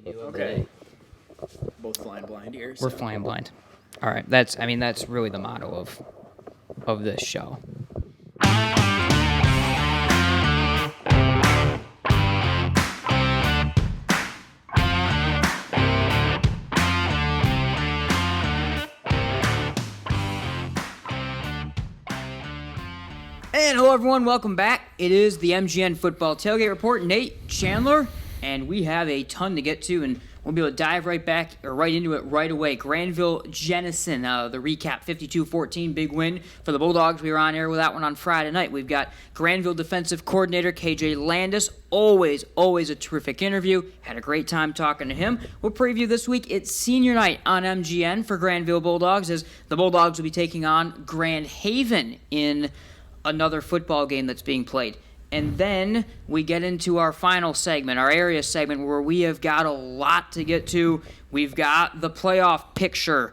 do them Okay. today. Both flying blind here. We're flying blind. All right, that's really the motto of this show. And hello, everyone. Welcome back. It is the MGN Football Tailgate Report. Nate, Chandler, and we have a ton to get to, and we'll be able to dive right into it right away. Grandville Jenison, the recap, 52-14, big win for the Bulldogs. We were on air with that one on Friday night. We've got Grandville defensive coordinator K.J. Landis. Always a terrific interview. Had a great time talking to him. We'll preview this week. It's senior night on MGN for Grandville Bulldogs, as the Bulldogs will be taking on Grand Haven in another football game that's being played. And then we get into our final segment, our area segment, where we have got a lot to get to. We've got the playoff picture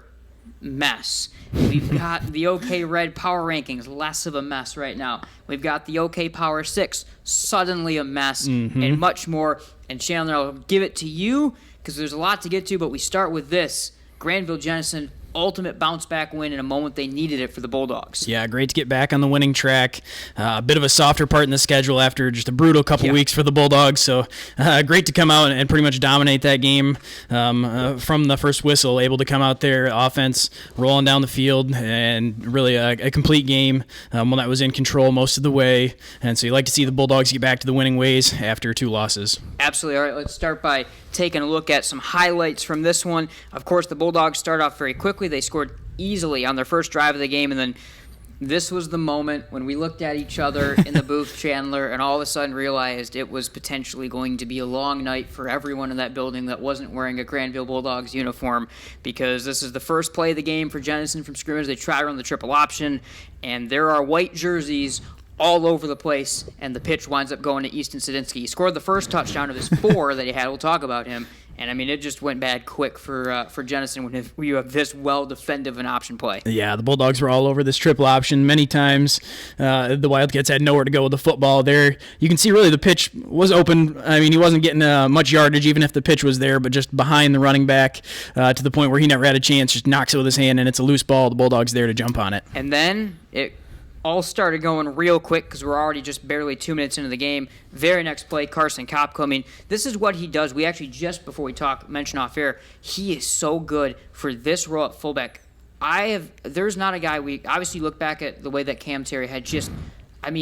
mess. We've got the OK Red Power Rankings, less of a mess right now. We've got the OK Power 6, suddenly a mess, and much more. And Chandler, I'll give it to you because there's a lot to get to, but we start with this. Grandville Jenison, ultimate bounce-back win in a moment they needed it for the Bulldogs. Yeah, great to get back on the winning track. A bit of a softer part in the schedule after just a brutal couple weeks for the Bulldogs. So great to come out and pretty much dominate that game from the first whistle, able to come out there, offense rolling down the field, and really a complete game, one that was in control most of the way. And so you like to see the Bulldogs get back to the winning ways after two losses. Absolutely. All right, let's start by taking a look at some highlights from this one. Of course, the Bulldogs start off very quickly. They scored easily on their first drive of the game, and then this was the moment when we looked at each other in the booth, Chandler, and all of a sudden realized it was potentially going to be a long night for everyone in that building that wasn't wearing a Grandville Bulldogs uniform, because this is the first play of the game for Jenison from scrimmage. They try to run the triple option, and there are white jerseys all over the place, and the pitch winds up going to Easton Sadinsky. He scored the first touchdown of his 4 that he had. We'll talk about him. And, it just went bad quick for Jenison when you have this well-defended an option play. Yeah, the Bulldogs were all over this triple option many times. The Wildcats had nowhere to go with the football there. You can see really the pitch was open. He wasn't getting much yardage even if the pitch was there, but just behind the running back to the point where he never had a chance, just knocks it with his hand, and it's a loose ball. The Bulldogs there to jump on it. And then it all started going real quick because we're already just barely 2 minutes into the game. Very next play, Carson Kopko. This is what he does. We actually, just before we mention off air, he is so good for this role at fullback. There's not a guy, we obviously look back at the way that Cam Terry had just,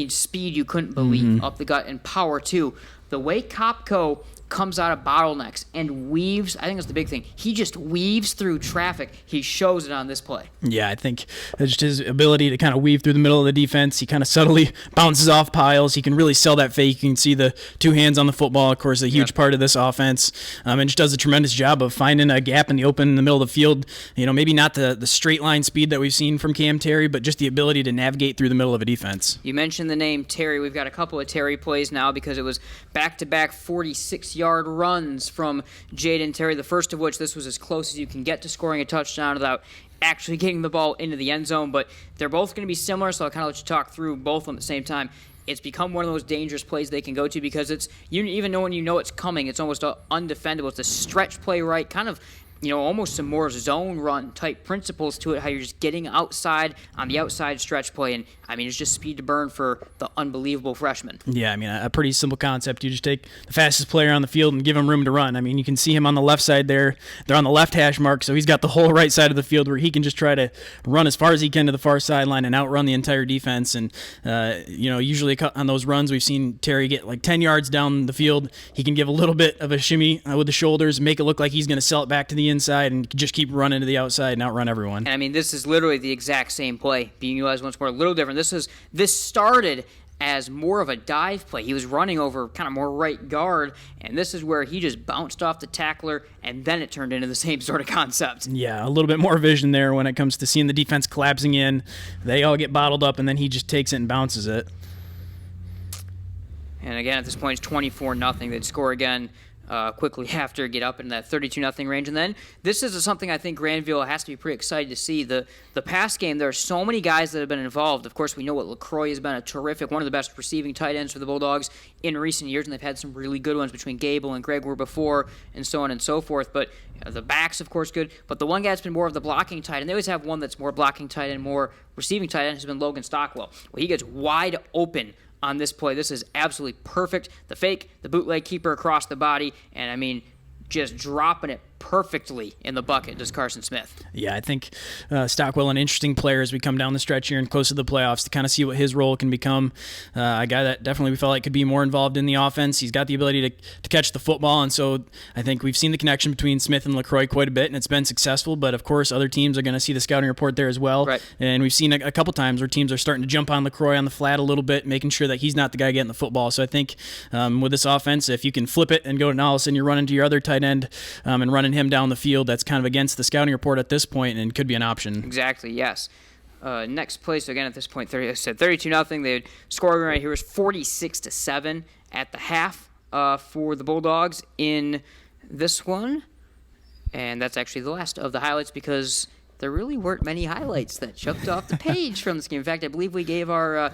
speed you couldn't believe, up the gut, and power too. The way Kopko comes out of bottlenecks and weaves, I think that's the big thing. He just weaves through traffic. He shows it on this play. Yeah, I think just his ability to kind of weave through the middle of the defense. He kind of subtly bounces off piles. He can really sell that fake. You can see the two hands on the football, of course, a huge part of this offense. And just does a tremendous job of finding a gap in the open in the middle of the field. Maybe not the straight line speed that we've seen from Cam Terry, but just the ability to navigate through the middle of a defense. You mentioned the name Terry. We've got a couple of Terry plays now because it was back-to-back 46-yard runs from Jaden Terry, the first of which this was as close as you can get to scoring a touchdown without actually getting the ball into the end zone, but they're both going to be similar, so I'll kind of let you talk through both of them at the same time. It's become one of those dangerous plays they can go to because it's, even when you know it's coming, it's almost undefendable. It's a stretch play, right? Kind of, almost some more zone run type principles to it, how you're just getting outside on the outside stretch play. And, it's just speed to burn for the unbelievable freshman. Yeah, a pretty simple concept. You just take the fastest player on the field and give him room to run. You can see him on the left side there. They're on the left hash mark, so he's got the whole right side of the field where he can just try to run as far as he can to the far sideline and outrun the entire defense. And, usually on those runs, we've seen Terry get like 10 yards down the field. He can give a little bit of a shimmy with the shoulders, make it look like he's going to sell it back to the inside and just keep running to the outside and outrun everyone. And this is literally the exact same play being utilized once more. A little different. This started as more of a dive play. He was running over kind of more right guard, and this is where he just bounced off the tackler, and then it turned into the same sort of concept. Yeah, a little bit more vision there when it comes to seeing the defense collapsing in. They all get bottled up, and then he just takes it and bounces it. And again, at this point, it's 24-0. They'd score again quickly after, get up in that 32-0 range. And then this is something I think Grandville has to be pretty excited to see. The pass game, there are so many guys that have been involved. Of course, we know what LaCroix has been a terrific, one of the best receiving tight ends for the Bulldogs in recent years, and they've had some really good ones between Gable and Greg were before, and so on and so forth. But the backs, of course, good. But the one guy that's been more of the blocking tight end, they always have one that's more blocking tight end, more receiving tight end, has been Logan Stockwell. Well, he gets wide open on this play. This is absolutely perfect. The fake, the bootleg keeper across the body, and I mean, just dropping it perfectly in the bucket does Carson Smith. Yeah, I think Stockwell, an interesting player as we come down the stretch here and close to the playoffs to kind of see what his role can become. A guy that definitely we felt like could be more involved in the offense. He's got the ability to catch the football, and so I think we've seen the connection between Smith and LaCroix quite a bit, and it's been successful, but of course other teams are going to see the scouting report there as well. Right. And we've seen a couple times where teams are starting to jump on LaCroix on the flat a little bit, making sure that he's not the guy getting the football. So I think with this offense, if you can flip it and go to all of a sudden you're running to your other tight end and running him down the field, that's kind of against the scouting report at this point and could be an option. Exactly, yes. Next place, so again at this point, 32-0. They scored right here was 46-7 at the half for the Bulldogs in this one. And that's actually the last of the highlights because there really weren't many highlights that jumped off the page from this game. In fact, I believe we gave our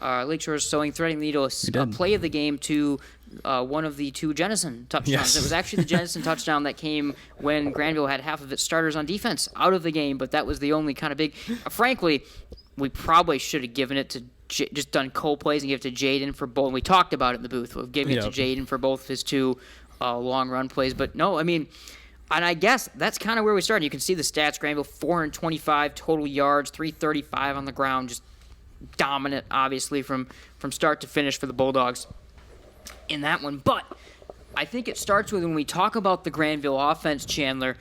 Lakeshore Sewing Threading Needle a play of the game to one of the two Jenison touchdowns. Yes. It was actually the Jenison touchdown that came when Grandville had half of its starters on defense out of the game, but that was the only kind of big. Frankly, we probably should have given it to just done co-plays and give it to Jaden for both. And we talked about it in the booth of giving it to Jaden for both of his two long run plays. But no, I mean, and I guess that's kind of where we started. You can see the stats. Grandville 425 total yards, 335 on the ground, just dominant, obviously, from start to finish for the Bulldogs in that one. But I think it starts with when we talk about the Grandville offense, Chandler,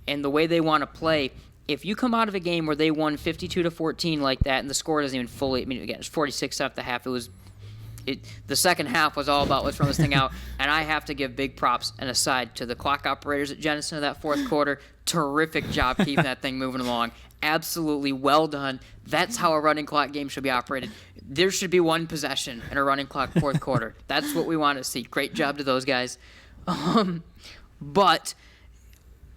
and the way they want to play. If you come out of a game where they won 52-14 like that, and the score doesn't even fully, I mean, again, it's 46 at the half. The second half was all about let's run this thing out, and I have to give big props and aside to the clock operators at Jenison in that fourth quarter. Terrific job keeping that thing moving along. Absolutely well done. That's how a running clock game should be operated. There should be one possession in a running clock fourth quarter. That's what we want to see. Great job to those guys. But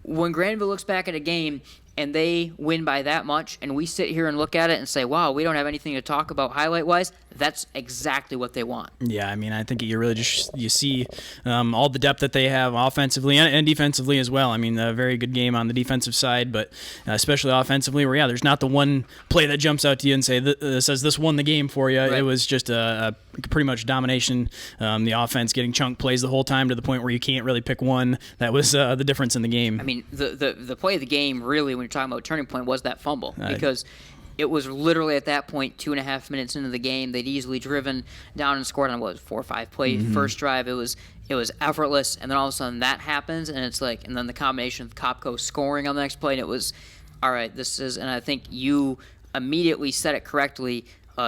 when Grandville looks back at a game and they win by that much, and we sit here and look at it and say, wow, we don't have anything to talk about highlight-wise, that's exactly what they want. Yeah, I mean, I think you really just you see all the depth that they have offensively and defensively as well. I mean, a very good game on the defensive side, but especially offensively where, there's not the one play that jumps out to you and says this won the game for you. Right. It was just a pretty much domination. The offense getting chunk plays the whole time to the point where you can't really pick one. That was the difference in the game. I mean, the play of the game, really, when you're talking about turning point, was that fumble. Because it was literally at that point 2.5 minutes into the game. They'd easily driven down and scored on 4 or 5 play first drive. It was effortless, and then all of a sudden that happens, and it's like, and then the combination of Kopko scoring on the next play, and it was, all right, this is, and I think you immediately said it correctly.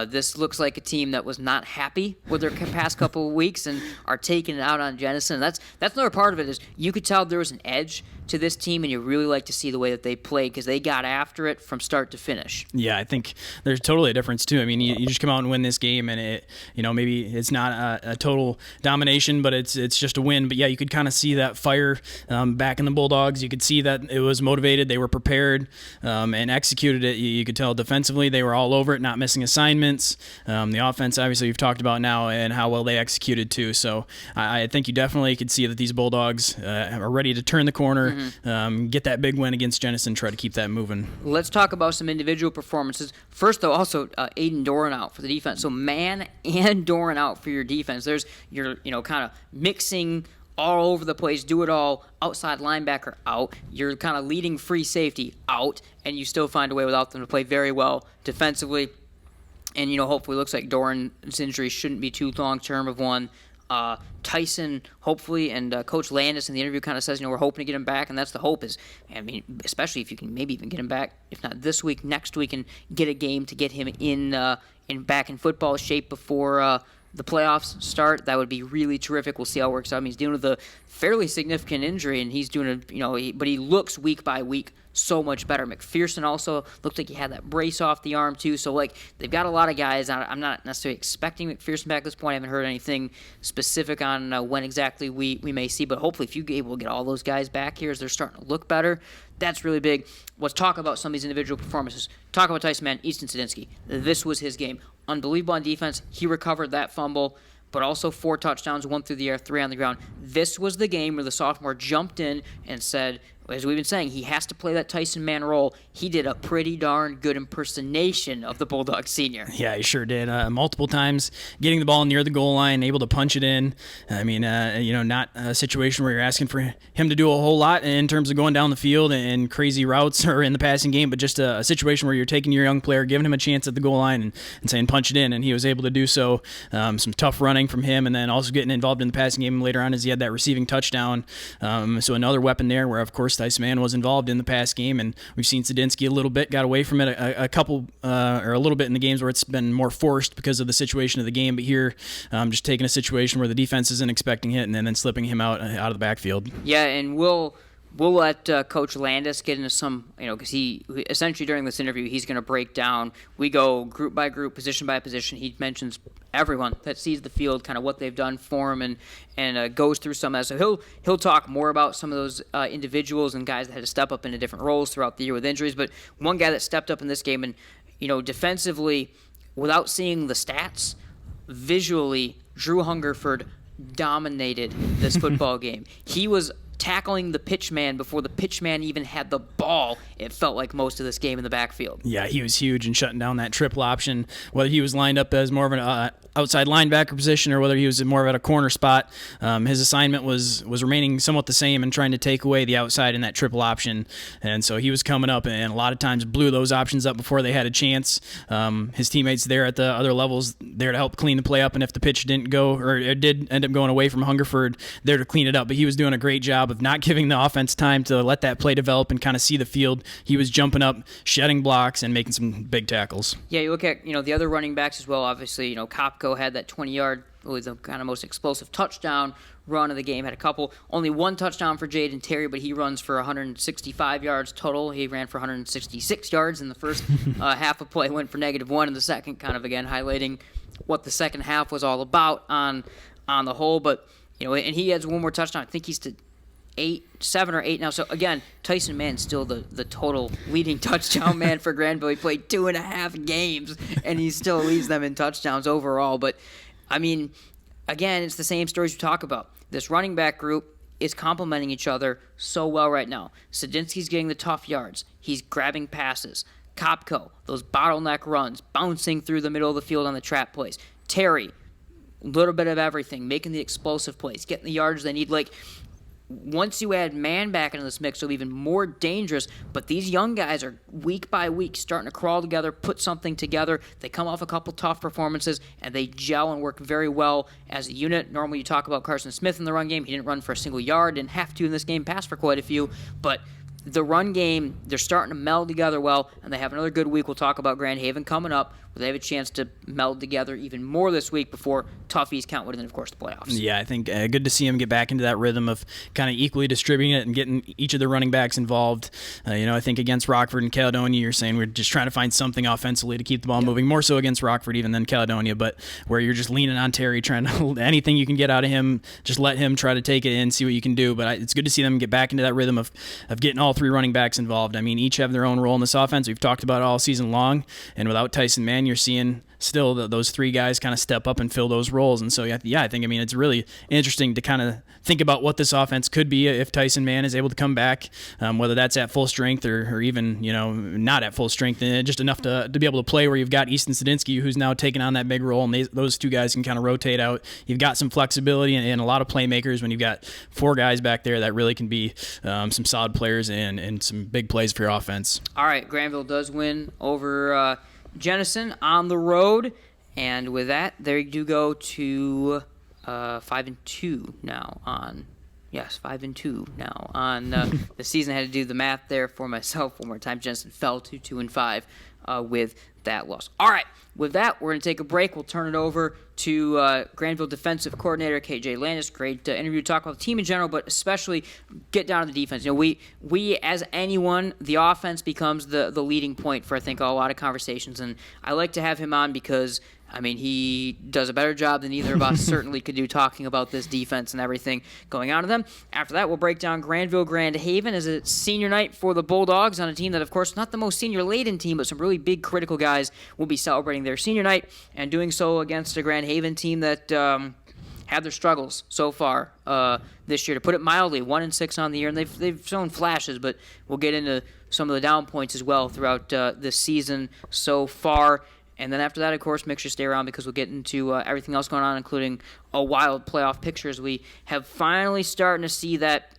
This looks like a team that was not happy with their past couple of weeks and are taking it out on Jenison. That's another part of it is you could tell there was an edge to this team, and you really like to see the way that they played because they got after it from start to finish. Yeah, I think there's totally a difference too. I mean, you just come out and win this game, and it, maybe it's not a total domination, but it's just a win. But yeah, you could kind of see that fire back in the Bulldogs. You could see that it was motivated, they were prepared, and executed it. You could tell defensively they were all over it, not missing assignments. The offense, obviously, we've talked about now, and how well they executed too. So I think you definitely could see that these Bulldogs are ready to turn the corner. Get that big win against Jenison, try to keep that moving. Let's talk about some individual performances. First, though, also Aiden Doran out for the defense. So man and Doran out for your defense. There's your, kind of mixing all over the place, do it all. Outside linebacker out. You're kind of leading free safety out, and you still find a way without them to play very well defensively. And, hopefully it looks like Doran's injury shouldn't be too long-term of one. Tyson, hopefully, and Coach Landis in the interview kind of says, we're hoping to get him back, and that's the hope is, especially if you can maybe even get him back, if not this week, next week, and get a game to get him in back in football shape before the playoffs start, that would be really terrific. We'll see how it works out. I mean, he's dealing with a fairly significant injury, and he's doing but he looks week by week so much better. McPherson also looked like he had that brace off the arm too. So they've got a lot of guys. I'm not necessarily expecting McPherson back at this point. I haven't heard anything specific on when exactly we may see, but hopefully if you're able to get all those guys back here as they're starting to look better, that's really big. Let's talk about some of these individual performances. Talk about Tyson Mann, Easton Sadinsky. This was his game. Unbelievable on defense. He recovered that fumble, but also 4 touchdowns, 1 through the air, 3 on the ground. This was the game where the sophomore jumped in and said, as we've been saying, he has to play that Tyson Mann role. He did a pretty darn good impersonation of the Bulldog senior. Yeah, he sure did. Multiple times getting the ball near the goal line, able to punch it in. I mean, not a situation where you're asking for him to do a whole lot in terms of going down the field and crazy routes or in the passing game, but just a situation where you're taking your young player, giving him a chance at the goal line and saying punch it in, and he was able to do so. Some tough running from him, and then also getting involved in the passing game later on as he had that receiving touchdown. So another weapon there where, of course, Tyson Mann was involved in the pass game, and we've seen Sadinsky a little bit, got away from it a little bit in the games where it's been more forced because of the situation of the game, but here just taking a situation where the defense isn't expecting it and then slipping him out of the backfield. Yeah, and we'll let Coach Landis get into some, because he essentially during this interview, he's going to break down. We go group by group, position by position. He mentions everyone that sees the field, kind of what they've done for him, and goes through some of that. So he'll talk more about some of those individuals and guys that had to step up into different roles throughout the year with injuries. But one guy that stepped up in this game, and defensively, without seeing the stats, visually, Drew Hungerford dominated this football game. He was tackling the pitch man before the pitch man even had the ball, it felt like most of this game in the backfield. Yeah, he was huge in shutting down that triple option, whether he was lined up as more of an outside linebacker position or whether he was more of at a corner spot. His assignment was remaining somewhat the same and trying to take away the outside in that triple option, and so he was coming up and a lot of times blew those options up before they had a chance. His teammates there at the other levels there to help clean the play up, and if the pitch didn't go or it did end up going away from Hungerford, there to clean it up, but he was doing a great job of not giving the offense time to let that play develop and kind of see the field. He was jumping up, shedding blocks, and making some big tackles. Yeah, you look at the other running backs as well. Obviously, Kopko had that 20-yard, was the kind of most explosive touchdown run of the game. Had a couple, only 1 touchdown for Jaden Terry, but he runs for 165 yards total. He ran for 166 yards in the first half of play, went for -1 in the second, kind of again highlighting what the second half was all about on the whole. But and he has 1 more touchdown. I think he's to 7 or 8 now. So again, Tyson Mann's still the total leading touchdown man for Grandville. He played 2.5 games and he still leads them in touchdowns overall. But I mean, again, it's the same stories we talk about. This running back group is complementing each other so well right now. Sadinsky's getting the tough yards. He's grabbing passes. Kopko, those bottleneck runs, bouncing through the middle of the field on the trap plays. Terry, a little bit of everything, making the explosive plays, getting the yards they need. Once you add Mann back into this mix, it'll be even more dangerous. But these young guys are week by week starting to crawl together, put something together. They come off a couple tough performances, and they gel and work very well as a unit. Normally you talk about Carson Smith in the run game. He didn't run for a single yard, didn't have to in this game, passed for quite a few. But the run game, they're starting to meld together well, and they have another good week. We'll talk about Grand Haven coming up, where they have a chance to meld together even more this week before toughies count, and then, of course, the playoffs. Yeah, I think good to see him get back into that rhythm of kind of equally distributing it and getting each of the running backs involved. I think against Rockford and Caledonia, you're saying we're just trying to find something offensively to keep the ball moving, more so against Rockford even than Caledonia, but where you're just leaning on Terry, trying to anything you can get out of him, just let him try to take it in, see what you can do. But it's good to see them get back into that rhythm of getting all 3 running backs involved. I mean, each have their own role in this offense. We've talked about it all season long, and without Tyson Mann, you're seeing still those 3 guys kind of step up and fill those roles. And so, I think, it's really interesting to kind of think about what this offense could be if Tyson Mann is able to come back, whether that's at full strength or even, not at full strength, and just enough to be able to play where you've got Easton Sadinsky, who's now taking on that big role, and those 2 guys can kind of rotate out. You've got some flexibility and a lot of playmakers when you've got 4 guys back there that really can be some solid players and some big plays for your offense. All right, Grandville does win over Jenison on the road, and with that, there you do go to 5-2 now on Yes, 5-2 now on the season. I had to do the math there for myself one more time. Jenison fell to 2-5 with that loss. All right, with that, we're going to take a break. We'll turn it over to Grandville defensive coordinator K.J. Landis. Great interview to talk about the team in general, but especially get down to the defense. You know, we as anyone, the offense becomes the leading point for, I think, a lot of conversations, and I like to have him on because I mean, he does a better job than either of us certainly could do talking about this defense and everything going on to them. After that, we'll break down Grandville Grand Haven as a senior night for the Bulldogs on a team that, of course, not the most senior-laden team, but some really big critical guys will be celebrating their senior night and doing so against a Grand Haven team that had their struggles so far this year. To put it mildly, 1-6 on the year, and they've shown flashes, but we'll get into some of the down points as well throughout this season so far. And then after that, of course, make sure to stay around because we'll get into everything else going on, including a wild playoff picture as we have finally starting to see that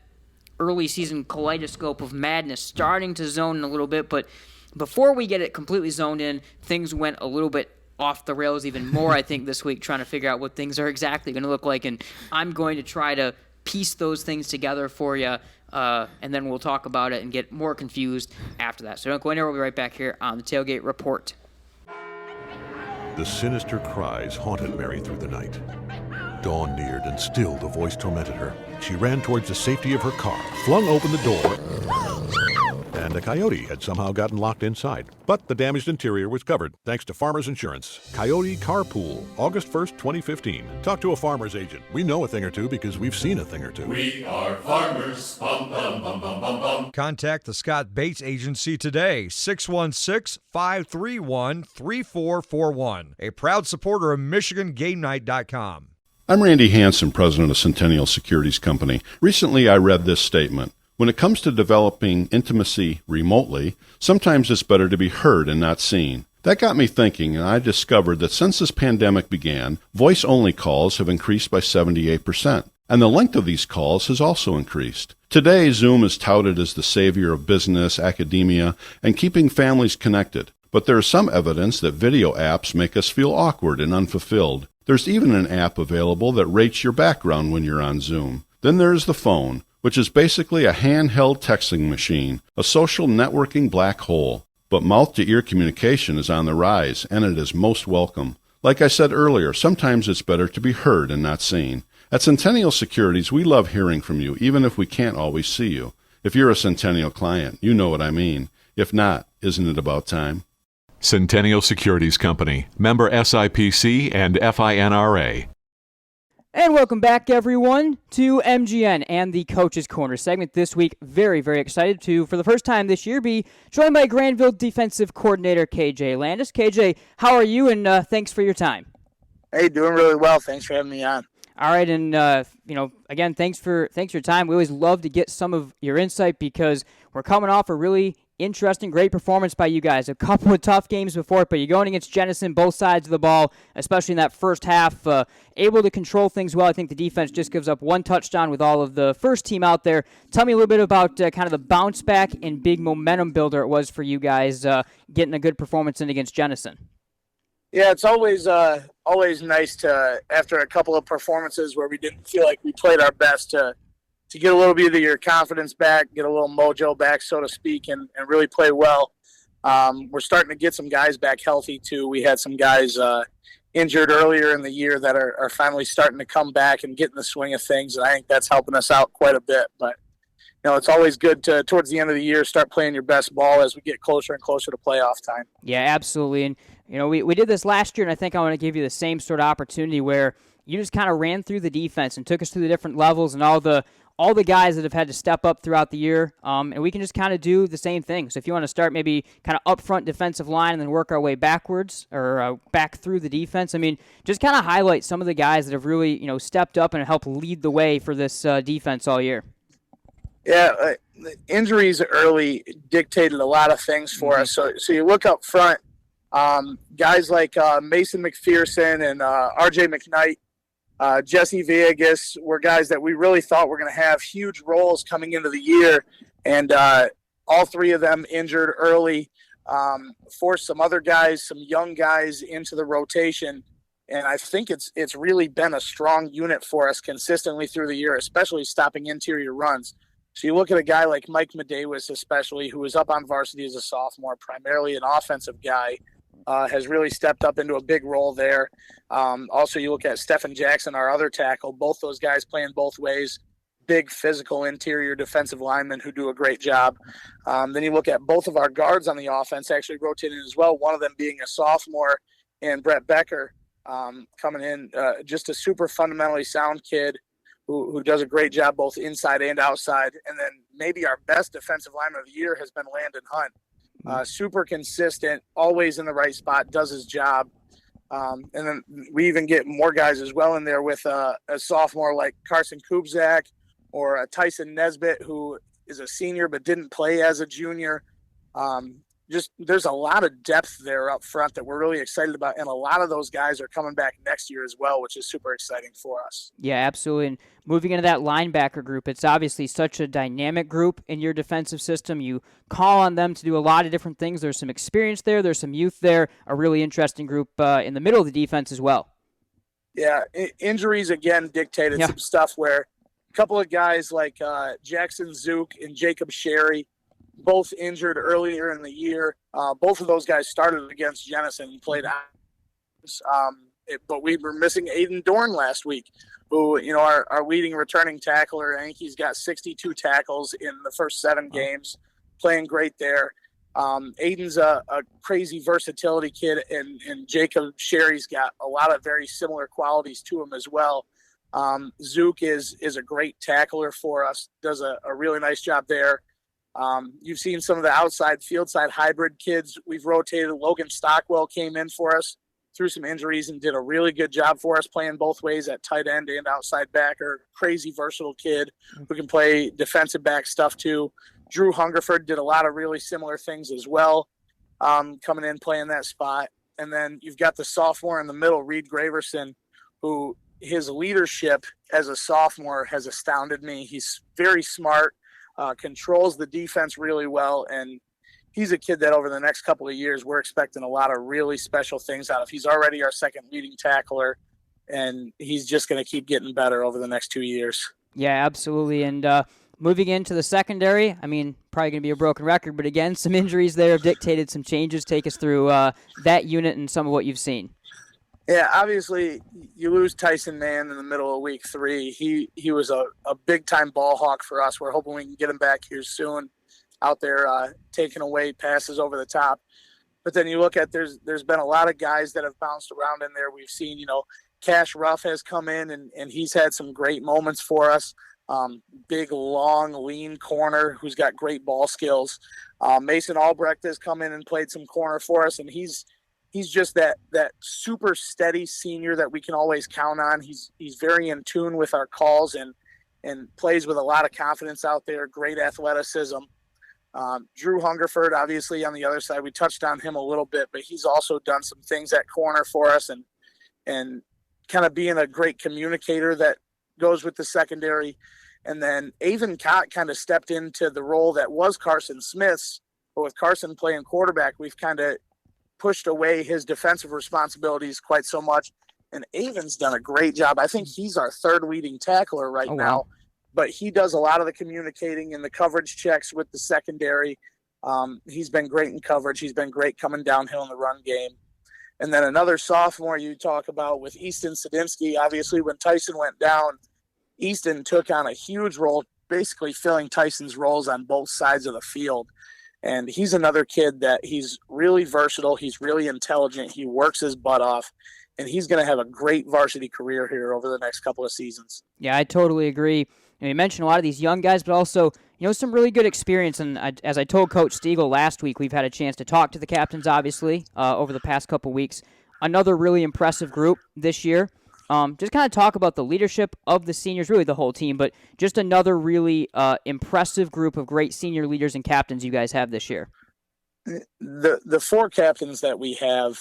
early season kaleidoscope of madness starting to zone in a little bit. But before we get it completely zoned in, things went a little bit off the rails even more, I think, this week, trying to figure out what things are exactly going to look like. And I'm going to try to piece those things together for you, and then we'll talk about it and get more confused after that. So don't go anywhere. We'll be right back here on the Tailgate Report. The sinister cries haunted Mary through the night. Dawn neared, and still the voice tormented her. She ran towards the safety of her car, flung open the door, and a coyote had somehow gotten locked inside. But the damaged interior was covered, thanks to Farmers Insurance. Coyote Carpool, August 1st, 2015. Talk to a farmer's agent. We know a thing or two because we've seen a thing or two. We are farmers. Bum, bum, bum, bum, bum, bum. Contact the Scott Bates Agency today, 616-531-3441. A proud supporter of MichiganGameNight.com. I'm Randy Hansen, president of Centennial Securities Company. Recently, I read this statement. When it comes to developing intimacy remotely, sometimes it's better to be heard and not seen. That got me thinking, and I discovered that since this pandemic began, voice-only calls have increased by 78%, and the length of these calls has also increased. Today, Zoom is touted as the savior of business, academia, and keeping families connected. But there is some evidence that video apps make us feel awkward and unfulfilled. There's even an app available that rates your background when you're on Zoom. Then there's the phone, which is basically a handheld texting machine, a social networking black hole. But mouth-to-ear communication is on the rise, and it is most welcome. Like I said earlier, sometimes it's better to be heard and not seen. At Centennial Securities, we love hearing from you, even if we can't always see you. If you're a Centennial client, you know what I mean. If not, isn't it about time? Centennial Securities Company, member SIPC and FINRA. And welcome back, everyone, to MGN and the Coach's Corner segment this week. Very, very excited to, for the first time this year, be joined by Grandville defensive coordinator K.J. Landis. K.J., how are you, and thanks for your time. Hey, doing really well. Thanks for having me on. All right, and again, thanks for your time. We always love to get some of your insight because we're coming off a really interesting, great performance by you guys. A couple of tough games before it, but you're going against Jenison, both sides of the ball, especially in that first half, able to control things well. I think the defense just gives up one touchdown with all of the first team out there. Tell me a little bit about kind of the bounce back and big momentum builder it was for you guys getting a good performance in against Jenison. Yeah, it's always nice to, after a couple of performances where we didn't feel like we played our best, to get a little bit of your confidence back, get a little mojo back, so to speak, and really play well. We're starting to get some guys back healthy, too. We had some guys injured earlier in the year that are finally starting to come back and get in the swing of things, and I think that's helping us out quite a bit. But, it's always good to, towards the end of the year, start playing your best ball as we get closer and closer to playoff time. Yeah, absolutely. And, we did this last year, and I think I want to give you the same sort of opportunity where you just kind of ran through the defense and took us through the different levels and all the guys that have had to step up throughout the year, and we can just kind of do the same thing. So if you want to start maybe kind of up front defensive line and then work our way backwards or back through the defense, just kind of highlight some of the guys that have really, stepped up and helped lead the way for this defense all year. Yeah, the injuries early dictated a lot of things for us. So you look up front, guys like Mason McPherson and R.J. McKnight, Jesse Villegas were guys that we really thought were going to have huge roles coming into the year, and all three of them injured early, forced some other guys, some young guys into the rotation, And I think it's really been a strong unit for us consistently through the year, especially stopping interior runs. So you look at a guy like Mike Medeiros, especially, who was up on varsity as a sophomore, primarily an offensive guy, has really stepped up into a big role there. Also, you look at Stephen Jackson, our other tackle, both those guys playing both ways, big physical interior defensive linemen who do a great job. Then you look at both of our guards on the offense actually rotating as well, one of them being a sophomore, and Brett Becker coming in, just a super fundamentally sound kid who does a great job both inside and outside. And then maybe our best defensive lineman of the year has been Landon Hunt. Super consistent, always in the right spot, does his job. And then we even get more guys as well in there with a sophomore like Carson Kubzak or Tyson Nesbitt, who is a senior but didn't play as a junior. Just there's a lot of depth there up front that we're really excited about, and a lot of those guys are coming back next year as well, which is super exciting for us. Yeah, absolutely. And moving into that linebacker group, it's obviously such a dynamic group in your defensive system. You call on them to do a lot of different things. There's some experience there. There's some youth there. A really interesting group in the middle of the defense as well. Yeah, injuries again dictated some stuff where a couple of guys like Jackson Zook and Jacob Sherry, both injured earlier in the year. Both of those guys started against Jenison and played out. But we were missing Aiden Dorn last week, who, our leading returning tackler. I think he's got 62 tackles in the first 7 games, playing great there. Aiden's a crazy versatility kid, and Jacob Sherry's got a lot of very similar qualities to him as well. Zook is a great tackler for us, does a really nice job there. You've seen some of the outside field side hybrid kids we've rotated. Logan Stockwell came in for us through some injuries and did a really good job for us, playing both ways at tight end and outside backer. Crazy versatile kid who can play defensive back stuff too. Drew Hungerford did a lot of really similar things as well, coming in playing that spot. And then you've got the sophomore in the middle, Reed Graverson, who his leadership as a sophomore has astounded me. He's very smart. Controls the defense really well, and he's a kid that over the next couple of years we're expecting a lot of really special things out of. He's already our second leading tackler, and he's just going to keep getting better over the next 2 years. Yeah, absolutely. And moving into the secondary, I mean, probably going to be a broken record, but again, some injuries there have dictated some changes. Take us through that unit and some of what you've seen. Yeah, obviously you lose Tyson Mann in the middle of week 3. He was a big-time ball hawk for us. We're hoping we can get him back here soon, out there taking away passes over the top. But then you look at there's been a lot of guys that have bounced around in there. We've seen, Cash Ruff has come in, and he's had some great moments for us. Big, long, lean corner who's got great ball skills. Mason Albrecht has come in and played some corner for us, and he's just that super steady senior that we can always count on. He's very in tune with our calls and plays with a lot of confidence out there, great athleticism. Drew Hungerford, obviously, on the other side, we touched on him a little bit, but he's also done some things at corner for us and kind of being a great communicator that goes with the secondary. And then Avon Cott kind of stepped into the role that was Carson Smith's, but with Carson playing quarterback, we've kind of pushed away his defensive responsibilities quite so much. And Avon's done a great job. I think he's our third leading tackler right now, but he does a lot of the communicating and the coverage checks with the secondary. He's been great in coverage. He's been great coming downhill in the run game. And then another sophomore you talk about with Easton Sadinsky. Obviously, when Tyson went down, Easton took on a huge role, basically filling Tyson's roles on both sides of the field. And he's another kid that he's really versatile. He's really intelligent. He works his butt off, and he's going to have a great varsity career here over the next couple of seasons. Yeah, I totally agree. You mentioned a lot of these young guys, but also, some really good experience. And as I told Coach Stiegel last week, we've had a chance to talk to the captains, obviously, over the past couple weeks. Another really impressive group this year. Just kind of talk about the leadership of the seniors, really the whole team, but just another really impressive group of great senior leaders and captains you guys have this year. The 4 captains that we have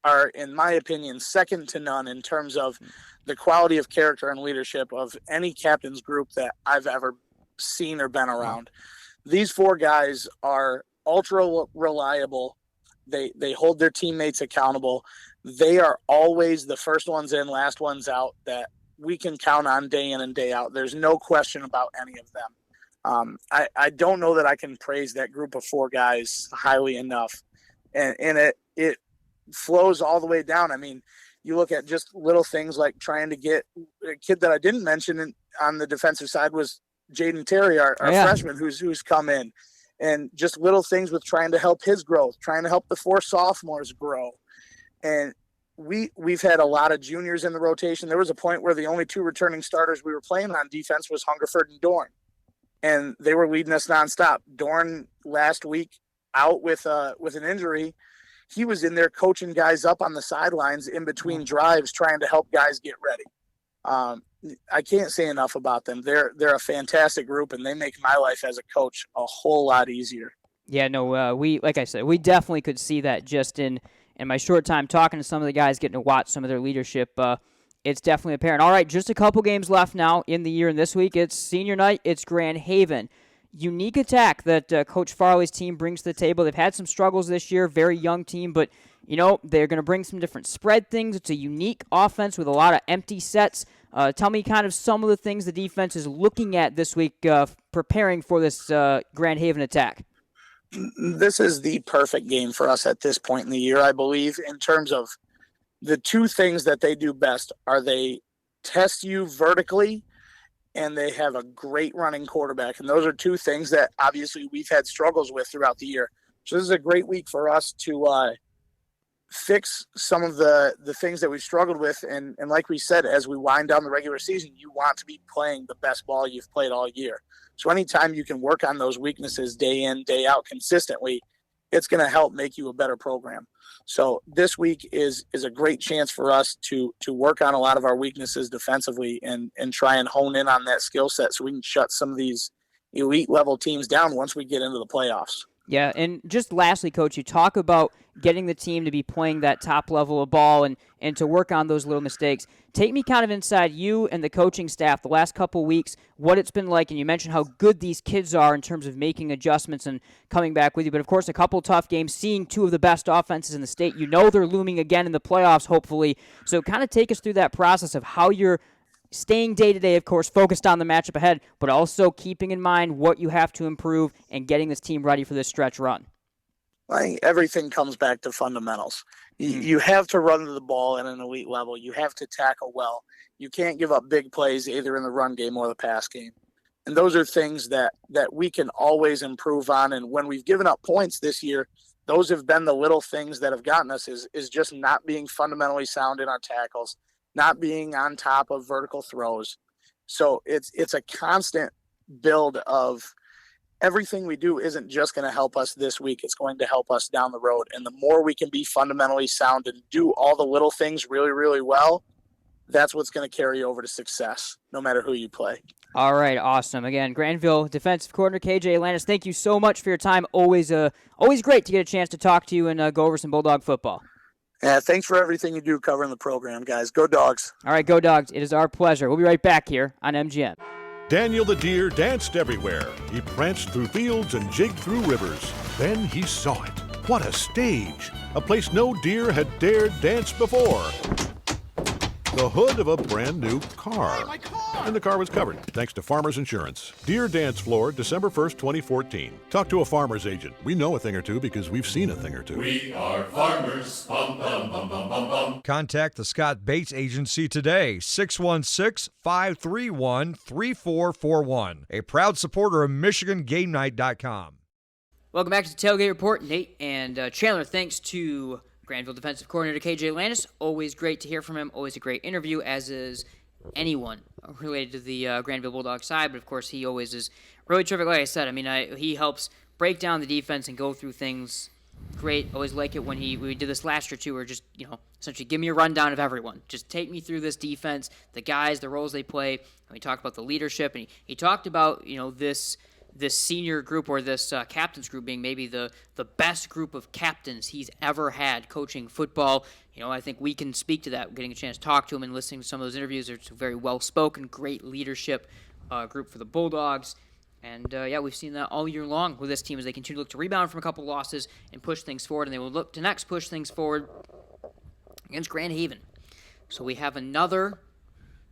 are, in my opinion, second to none in terms of the quality of character and leadership of any captain's group that I've ever seen or been around. These 4 guys are ultra reliable. They hold their teammates accountable. They are always the first ones in, last ones out that we can count on day in and day out. There's no question about any of them. I don't know that I can praise that group of 4 guys highly enough. And it flows all the way down. I mean, you look at just little things like trying to get a kid that I didn't mention on the defensive side was Jaden Terry, our freshman who's come in, and just little things with trying to help his growth, trying to help the 4 sophomores grow. And we've had a lot of juniors in the rotation. There was a point where the only 2 returning starters we were playing on defense was Hungerford and Dorn, and they were leading us nonstop. Dorn last week out with an injury. He was in there coaching guys up on the sidelines in between drives, trying to help guys get ready. I can't say enough about them. They're a fantastic group, and they make my life as a coach a whole lot easier. Yeah, no, we, like I said, we definitely could see that just in my short time talking to some of the guys, getting to watch some of their leadership. It's definitely apparent. All right, just a couple games left now in the year, and this week it's senior night. It's Grand Haven. Unique attack that Coach Farley's team brings to the table. They've had some struggles this year, very young team, but, they're going to bring some different spread things. It's a unique offense with a lot of empty sets. Tell me kind of some of the things the defense is looking at this week preparing for this Grand Haven attack. This is the perfect game for us at this point in the year, I believe, in terms of the 2 things that they do best are they test you vertically and they have a great running quarterback. And those are 2 things that obviously we've had struggles with throughout the year. So this is a great week for us to fix some of the things that we've struggled with. And like we said, as we wind down the regular season, you want to be playing the best ball you've played all year. So anytime you can work on those weaknesses day in, day out consistently, it's going to help make you a better program. So this week is a great chance for us to work on a lot of our weaknesses defensively and try and hone in on that skill set so we can shut some of these elite level teams down once we get into the playoffs. Yeah, and just lastly, Coach, you talk about getting the team to be playing that top level of ball and to work on those little mistakes. Take me kind of inside you and the coaching staff the last couple weeks, what it's been like, and you mentioned how good these kids are in terms of making adjustments and coming back with you. But, of course, a couple tough games, seeing 2 of the best offenses in the state. They're looming again in the playoffs, hopefully. So kind of take us through that process of how you're staying day-to-day, of course, focused on the matchup ahead, but also keeping in mind what you have to improve and getting this team ready for this stretch run. I think everything comes back to fundamentals. You have to run the ball at an elite level. You have to tackle well. You can't give up big plays either in the run game or the pass game. And those are things that we can always improve on. And when we've given up points this year, those have been the little things that have gotten us is just not being fundamentally sound in our tackles, not being on top of vertical throws. So it's a constant build of everything we do isn't just going to help us this week. It's going to help us down the road. And the more we can be fundamentally sound and do all the little things really, really well, that's what's going to carry over to success, no matter who you play. All right, awesome. Again, Grandville defensive coordinator K.J. Landis, thank you so much for your time. Always great to get a chance to talk to you and go over some Bulldog football. Yeah, thanks for everything you do covering the program, guys. Go Dogs. All right, go Dogs. It is our pleasure. We'll be right back here on MGM. Daniel the deer danced everywhere. He pranced through fields and jigged through rivers. Then he saw it. What a stage! A place no deer had dared dance before. The hood of a brand new car. My car! And the car was covered, thanks to Farmers Insurance. Deer Dance Floor, December 1st, 2014. Talk to a farmer's agent. We know a thing or two because we've seen a thing or two. We are farmers. Bum, bum, bum, bum, bum, bum. Contact the Scott Bates Agency today, 616-531-3441. A proud supporter of MichiganGameNight.com. Welcome back to the Tailgate Report. Nate and Chandler, thanks to Grandville defensive coordinator K.J. Landis. Always great to hear from him. Always a great interview, as is anyone related to the Grandville Bulldog side. But, of course, he always is really terrific. Like I said, he helps break down the defense and go through things great. Always like it when we did this last year, too, where just, essentially give me a rundown of everyone. Just take me through this defense, the guys, the roles they play. And we talked about the leadership. And he talked about, this senior group or this captains group being maybe the best group of captains he's ever had coaching football. I think we can speak to that, getting a chance to talk to him and listening to some of those interviews. It's a very well-spoken, great leadership group for the Bulldogs. And, we've seen that all year long with this team as they continue to look to rebound from a couple losses and push things forward, and they will look to next push things forward against Grand Haven. So we have another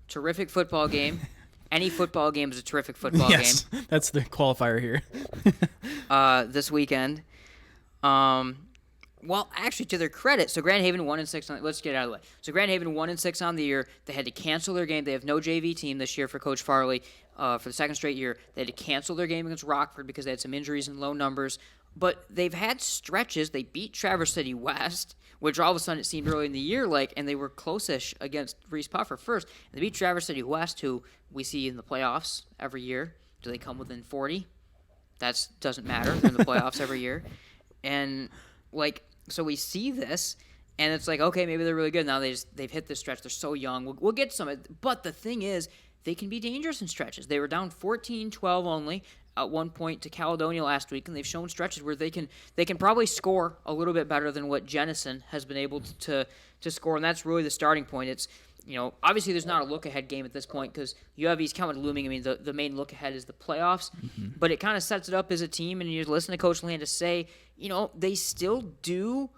terrific football game. Any football game is a terrific football game. Yes, that's the qualifier here. This weekend. Well, actually, to their credit, so Grand Haven 1-6. Let's get it out of the way. So Grand Haven 1-6 on the year. They had to cancel their game. They have no JV team this year for Coach Farley for the second straight year. They had to cancel their game against Rockford because they had some injuries and low numbers. But they've had stretches. They beat Traverse City West, which all of a sudden it seemed early in the year and they were close-ish against Reese Puffer first. And they beat Traverse City West, who we see in the playoffs every year. Do they come within 40? That doesn't matter. They're in the playoffs every year. And, so we see this, and it's okay, maybe they're really good. Now they've hit this stretch. They're so young. We'll get some. But the thing is, they can be dangerous in stretches. They were down 14-12 only at one point to Caledonia last week, and they've shown stretches where they can probably score a little bit better than what Jenison has been able to score, and that's really the starting point. It's obviously there's not a look-ahead game at this point because you have East County looming. I mean, the main look-ahead is the playoffs, but it kind of sets it up as a team, and you listen to Coach Landis say, they still do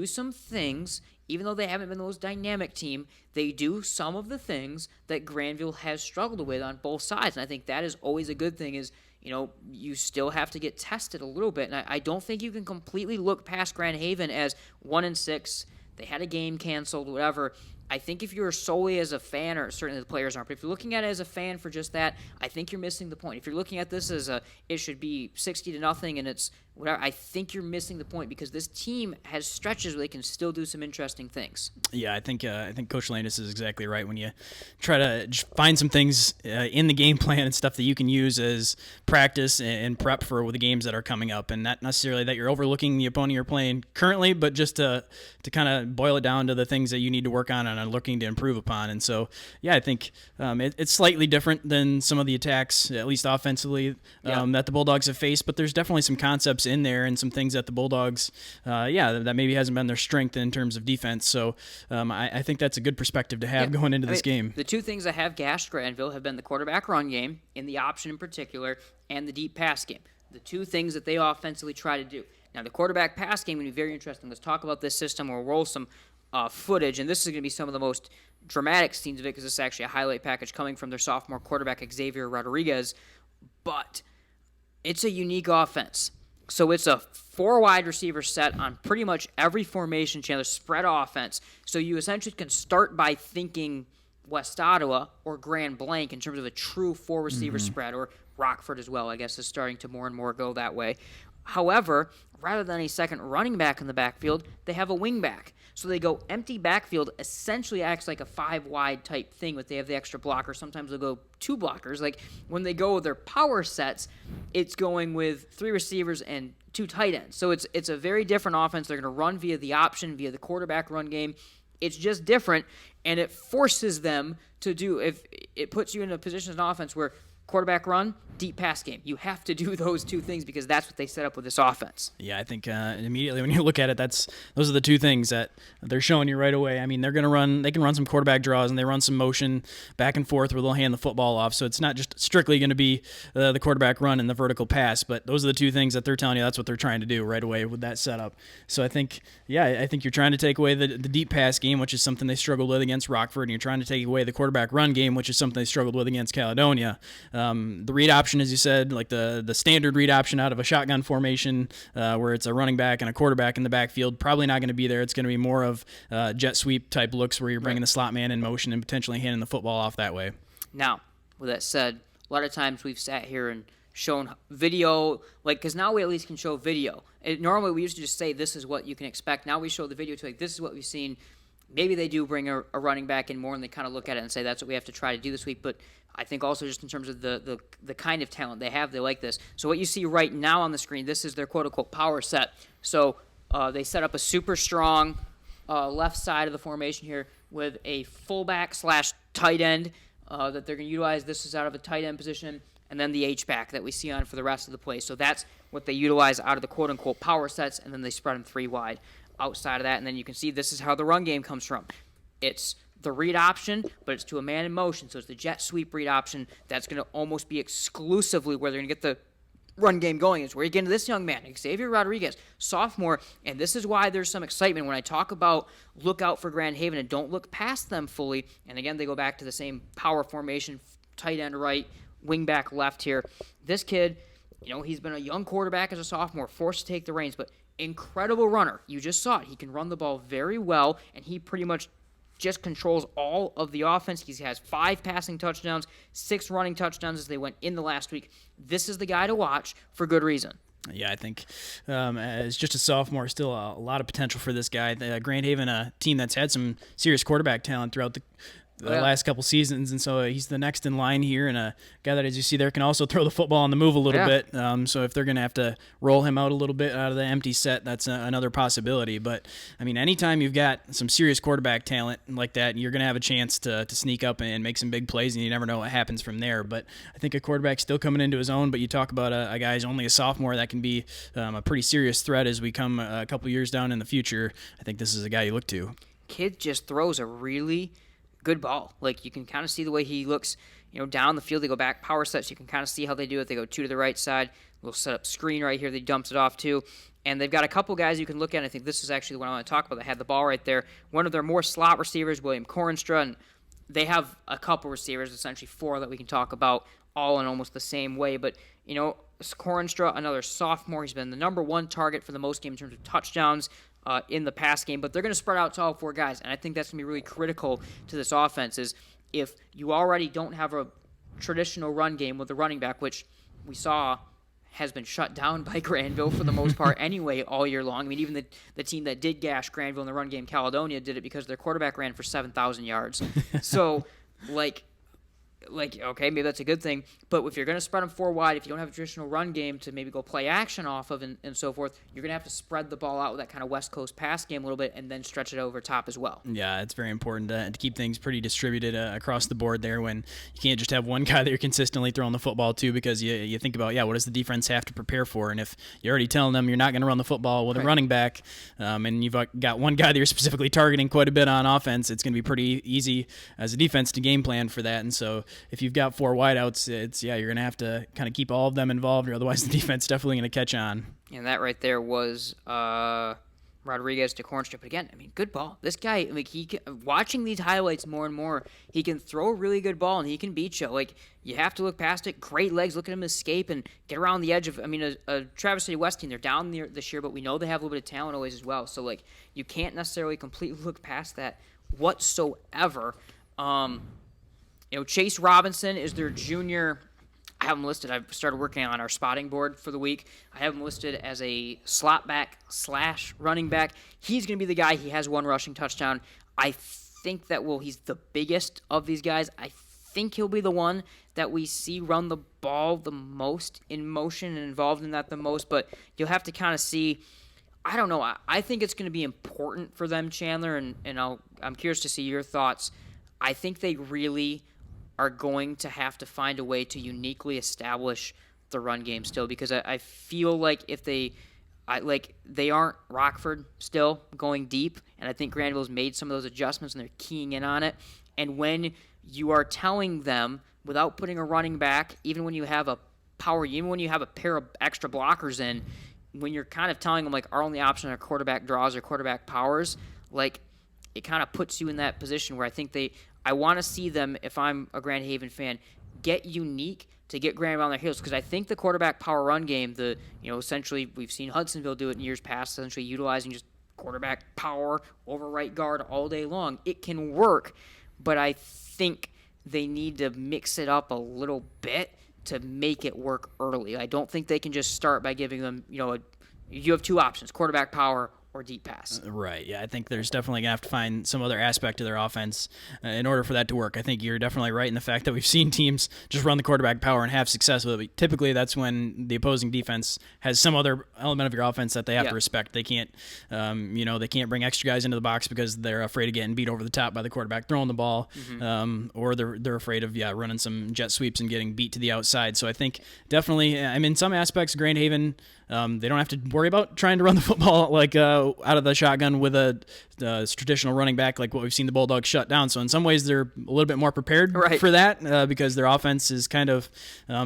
some things, even though they haven't been the most dynamic team, they do some of the things that Grandville has struggled with on both sides, and I think that is always a good thing is, you still have to get tested a little bit, and I don't think you can completely look past Grand Haven as 1-6, they had a game canceled, whatever. I think if you're solely as a fan, or certainly the players aren't, but if you're looking at it as a fan for just that, I think you're missing the point. If you're looking at this as it should be 60-0 and it's whatever, I think you're missing the point because this team has stretches where they can still do some interesting things. Yeah, I think Coach Landis is exactly right. When you try to find some things in the game plan and stuff that you can use as practice and prep for the games that are coming up, and not necessarily that you're overlooking the opponent you're playing currently, but just to kind of boil it down to the things that you need to work on and are looking to improve upon. And so, yeah, I think it's slightly different than some of the attacks, at least offensively, that the Bulldogs have faced, but there's definitely some concepts in there and some things that the Bulldogs, that maybe hasn't been their strength in terms of defense. So I think that's a good perspective to have going into this game. The two things that have gashed Grandville have been the quarterback run game, in the option in particular, and the deep pass game. The two things that they offensively try to do. Now, the quarterback pass game will be very interesting. Let's talk about this system. We'll roll some footage, and this is going to be some of the most dramatic scenes of it because this is actually a highlight package coming from their sophomore quarterback, Xavier Rodriguez. But it's a unique offense. So it's a 4 wide receiver set on pretty much every formation, Chandler, spread offense. So you essentially can start by thinking West Ottawa or Grand Blanc in terms of a true 4 receiver spread, or Rockford as well, I guess, is starting to more and more go that way. However, rather than a second running back in the backfield, they have a wing back. So they go empty backfield, essentially acts like a 5-wide type thing, but they have the extra blocker. Sometimes they'll go 2 blockers. Like when they go with their power sets, it's going with 3 receivers and 2 tight ends. So it's a very different offense. They're going to run via the option, via the quarterback run game. It's just different, and it forces them to do, if it puts you in a position as an offense where quarterback run, deep pass game. You have to do those two things because that's what they set up with this offense. Yeah, I think immediately when you look at it, those are the two things that they're showing you right away. I mean, they can run some quarterback draws and they run some motion back and forth where they'll hand the football off. So it's not just strictly going to be the quarterback run and the vertical pass, but those are the two things that they're telling you that's what they're trying to do right away with that setup. So I think you're trying to take away the deep pass game, which is something they struggled with against Rockford, and you're trying to take away the quarterback run game, which is something they struggled with against Caledonia. The read option, as you said, like the standard read option out of a shotgun formation where it's a running back and a quarterback in the backfield, probably not going to be there. It's going to be more of jet sweep type looks where you're bringing the slot man in motion and potentially handing the football off that way. Now, with that said, a lot of times we've sat here and shown video, because now we at least can show video. Normally we used to just say this is what you can expect. Now we show the video to this is what we've seen. Maybe they do bring a running back in more and they kind of look at it and say that's what we have to try to do this week. But I think also just in terms of the kind of talent they have, they like this. So what you see right now on the screen, this is their quote-unquote power set. So they set up a super strong left side of the formation here with a fullback / tight end that they're going to utilize. This is out of a tight end position. And then the H-back that we see on for the rest of the play. So that's what they utilize out of the quote-unquote power sets, and then they spread them 3 wide outside of that. And then you can see this is how the run game comes from. It's the read option, but it's to a man in motion. So it's the jet sweep read option that's going to almost be exclusively where they're going to get the run game going. Is where you get into this young man, Xavier Rodriguez, sophomore, and this is why there's some excitement when I talk about look out for Grand Haven and don't look past them fully. And again, they go back to the same power formation, tight end right, wing back left here. This kid, he's been a young quarterback as a sophomore, forced to take the reins, but incredible runner. You just saw it. He can run the ball very well, and he pretty much just controls all of the offense. He has 5 passing touchdowns, 6 running touchdowns as they went in the last week. This is the guy to watch for good reason. Yeah, I think as just a sophomore, still a lot of potential for this guy. Grand Haven, a team that's had some serious quarterback talent throughout the last couple seasons, and so he's the next in line here, and a guy that, as you see there, can also throw the football on the move a little bit. So if they're going to have to roll him out a little bit out of the empty set, that's another possibility. But, I mean, anytime you've got some serious quarterback talent like that, you're going to have a chance to sneak up and make some big plays, and you never know what happens from there. But I think a quarterback's still coming into his own, but you talk about a guy who's only a sophomore that can be a pretty serious threat as we come a couple years down in the future. I think this is a guy you look to. Kid just throws a really good ball. Like, you can kind of see the way he looks, down the field. They go back power sets. You can kind of see how they do it. They go 2 to the right side. Little setup screen right here. They dumps it off too. And they've got a couple guys you can look at. I think this is actually what I want to talk about. They had the ball right there. One of their more slot receivers, William Corenstra, and they have a couple receivers, essentially 4 that we can talk about, all in almost the same way. But, Corenstra, another sophomore. He's been the number 1 target for the most game in terms of touchdowns in the pass game, but they're going to spread out to all 4 guys, and I think that's going to be really critical to this offense. Is if you already don't have a traditional run game with the running back, which we saw has been shut down by Grandville for the most part anyway all year long. I mean, even the team that did gash Grandville in the run game, Caledonia, did it because their quarterback ran for 7,000 yards. So, okay, maybe that's a good thing. But if you're going to spread them 4 wide, if you don't have a traditional run game to maybe go play action off of and so forth, you're going to have to spread the ball out with that kind of West Coast pass game a little bit and then stretch it over top as well. Yeah, it's very important to keep things pretty distributed across the board there, when you can't just have one guy that you're consistently throwing the football to, because you think about, what does the defense have to prepare for? And if you're already telling them you're not going to run the football with a running back, and you've got one guy that you're specifically targeting quite a bit on offense, it's going to be pretty easy as a defense to game plan for that. And so if you've got 4 wideouts, you're going to have to kind of keep all of them involved, or otherwise the defense definitely going to catch on. And that right there was Rodriguez to Cornstra. But again, I mean, good ball. This guy, watching these highlights more and more, he can throw a really good ball and he can beat you. You have to look past it. Great legs. Look at him escape and get around the edge of. A Traverse City West team, they're down there this year, but we know they have a little bit of talent always as well. So you can't necessarily completely look past that whatsoever. Chase Robinson is their junior. I have him listed. I've started working on our spotting board for the week. I have him listed as a slot back / running back. He's going to be the guy. He has 1 rushing touchdown. I think that he's the biggest of these guys. I think he'll be the one that we see run the ball the most in motion and involved in that the most. But you'll have to kind of see. I don't know. I think it's going to be important for them, Chandler, and I'm curious to see your thoughts. I think they really are going to have to find a way to uniquely establish the run game still, because I feel like if they aren't Rockford still going deep, and I think Grandville's made some of those adjustments and they're keying in on it. And when you are telling them, without putting a running back, even when you have a pair of extra blockers in, when you're kind of telling them our only option are quarterback draws or quarterback powers, it kind of puts you in that position where I want to see them, if I'm a Grand Haven fan, get unique to get Grandville on their heels, because I think the quarterback power run game, essentially we've seen Hudsonville do it in years past, essentially utilizing just quarterback power over right guard all day long. It can work, but I think they need to mix it up a little bit to make it work early. I don't think they can just start by giving them, you have 2 options, quarterback power or deep pass. Right, yeah. I think there's definitely going to have to find some other aspect of their offense in order for that to work. I think you're definitely right in the fact that we've seen teams just run the quarterback power and have success with it. But typically, that's when the opposing defense has some other element of your offense that they have to respect. They can't, they can't bring extra guys into the box because they're afraid of getting beat over the top by the quarterback throwing the ball, or they're afraid of running some jet sweeps and getting beat to the outside. So I think definitely, in some aspects, Grand Haven, they don't have to worry about trying to run the football out of the shotgun with a traditional running back like what we've seen the Bulldogs shut down. So in some ways they're a little bit more prepared for that because their offense is kind of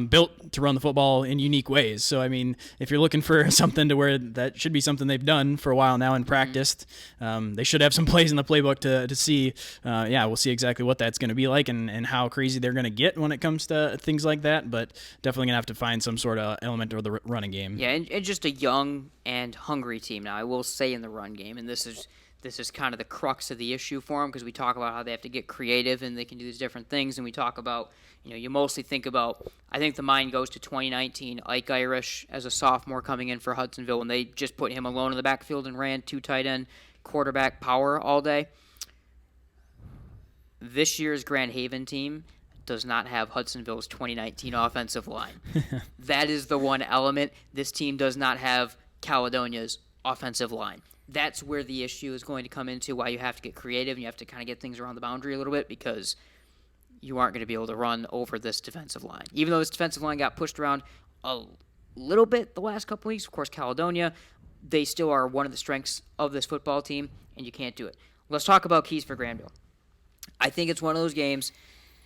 built to run the football in unique ways. So I mean, if you're looking for something to where that should be something they've done for a while now and practiced, they should have some plays in the playbook to see. We'll see exactly what that's going to be like and how crazy they're going to get when it comes to things like that. But definitely going to have to find some sort of element of the running game. Yeah, and just a young and hungry team. Now, I will say in the run game, and this is kind of the crux of the issue for them because we talk about how they have to get creative and they can do these different things, and we talk about, you mostly think about, I think the mind goes to 2019, Ike Irish as a sophomore coming in for Hudsonville when they just put him alone in the backfield and ran 2 tight end quarterback power all day. This year's Grand Haven team does not have Hudsonville's 2019 offensive line. That is the one element. This team does not have Caledonia's offensive line. That's where the issue is going to come into, why you have to get creative and you have to kind of get things around the boundary a little bit because you aren't going to be able to run over this defensive line. Even though this defensive line got pushed around a little bit the last couple weeks, of course, Caledonia, they still are one of the strengths of this football team, and you can't do it. Let's talk about keys for Grandville. I think it's one of those games.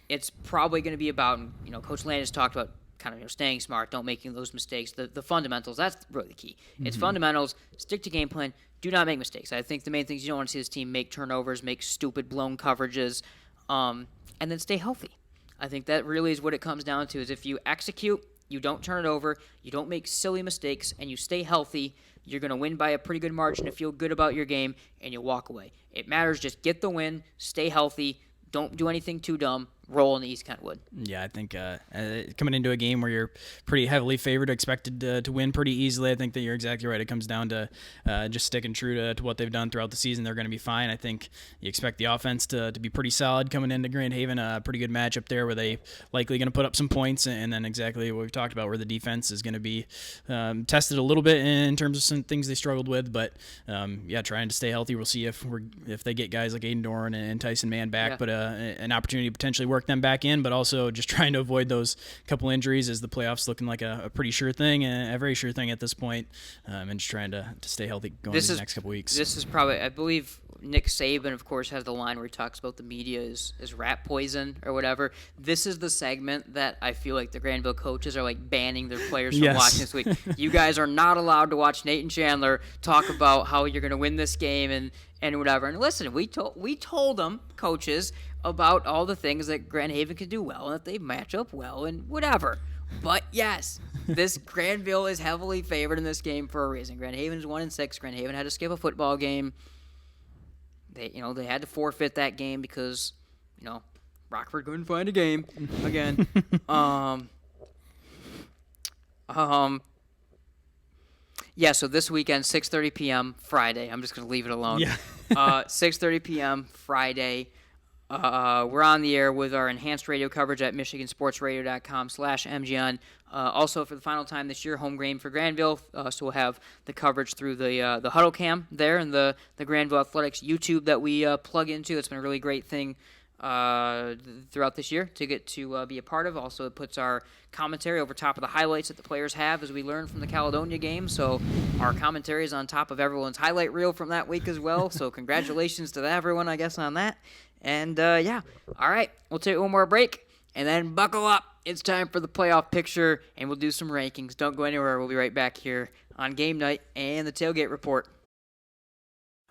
It's probably going to be about, Coach Landis talked about kind of staying smart, don't making those mistakes. The fundamentals, that's really the key. It's fundamentals, stick to game plan, do not make mistakes. I think the main things you don't want to see this team make turnovers, make stupid blown coverages, and then stay healthy. I think that really is what it comes down to, is if you execute, you don't turn it over, you don't make silly mistakes, and you stay healthy, you're going to win by a pretty good margin to feel good about your game, and you'll walk away. It matters, just get the win, stay healthy, don't do anything too dumb, roll in the East Kentwood. Yeah, I think coming into a game where you're pretty heavily favored, expected to win pretty easily, I think that you're exactly right. It comes down to just sticking true to what they've done throughout the season. They're going to be fine. I think you expect the offense to be pretty solid coming into Grand Haven, a pretty good matchup there where they likely going to put up some points, and then exactly what we've talked about where the defense is going to be tested a little bit in terms of some things they struggled with. But, trying to stay healthy. We'll see if they get guys like Aiden Doran and Tyson Mann back, but an opportunity to potentially work them back in, but also just trying to avoid those couple injuries as the playoffs looking like a pretty sure thing, and a very sure thing at this point, and just trying to stay healthy going into the next couple weeks. This is probably, I believe Nick Saban, of course, has the line where he talks about the media is rat poison or whatever. This is the segment that I feel like the Grandville coaches are like banning their players from watching this week. You guys are not allowed to watch Nate and Chandler talk about how you're going to win this game and whatever. And listen, we told them, coaches, about all the things that Grand Haven could do well and that they match up well and whatever. But yes, this Grandville is heavily favored in this game for a reason. Grand Haven is 1-6. Grand Haven had to skip a football game. They had to forfeit that game because, Rockford couldn't find a game again. So this weekend, 6:30 p.m. Friday. I'm just going to leave it alone. 6:30 p.m. Friday. We're on the air with our enhanced radio coverage at michigansportsradio.com/MGN. Also, for the final time this year, home game for Grandville. So we'll have the coverage through the Huddle Cam there and the Grandville Athletics YouTube that we plug into. It's been a really great thing throughout this year to get to be a part of. Also, it puts our commentary over top of the highlights that the players have as we learn from the Caledonia game. So our commentary is on top of everyone's highlight reel from that week as well. So congratulations to everyone, I guess, on that. And, all right, we'll take one more break, and then buckle up. It's time for the playoff picture, and we'll do some rankings. Don't go anywhere. We'll be right back here on Game Night and the Tailgate Report.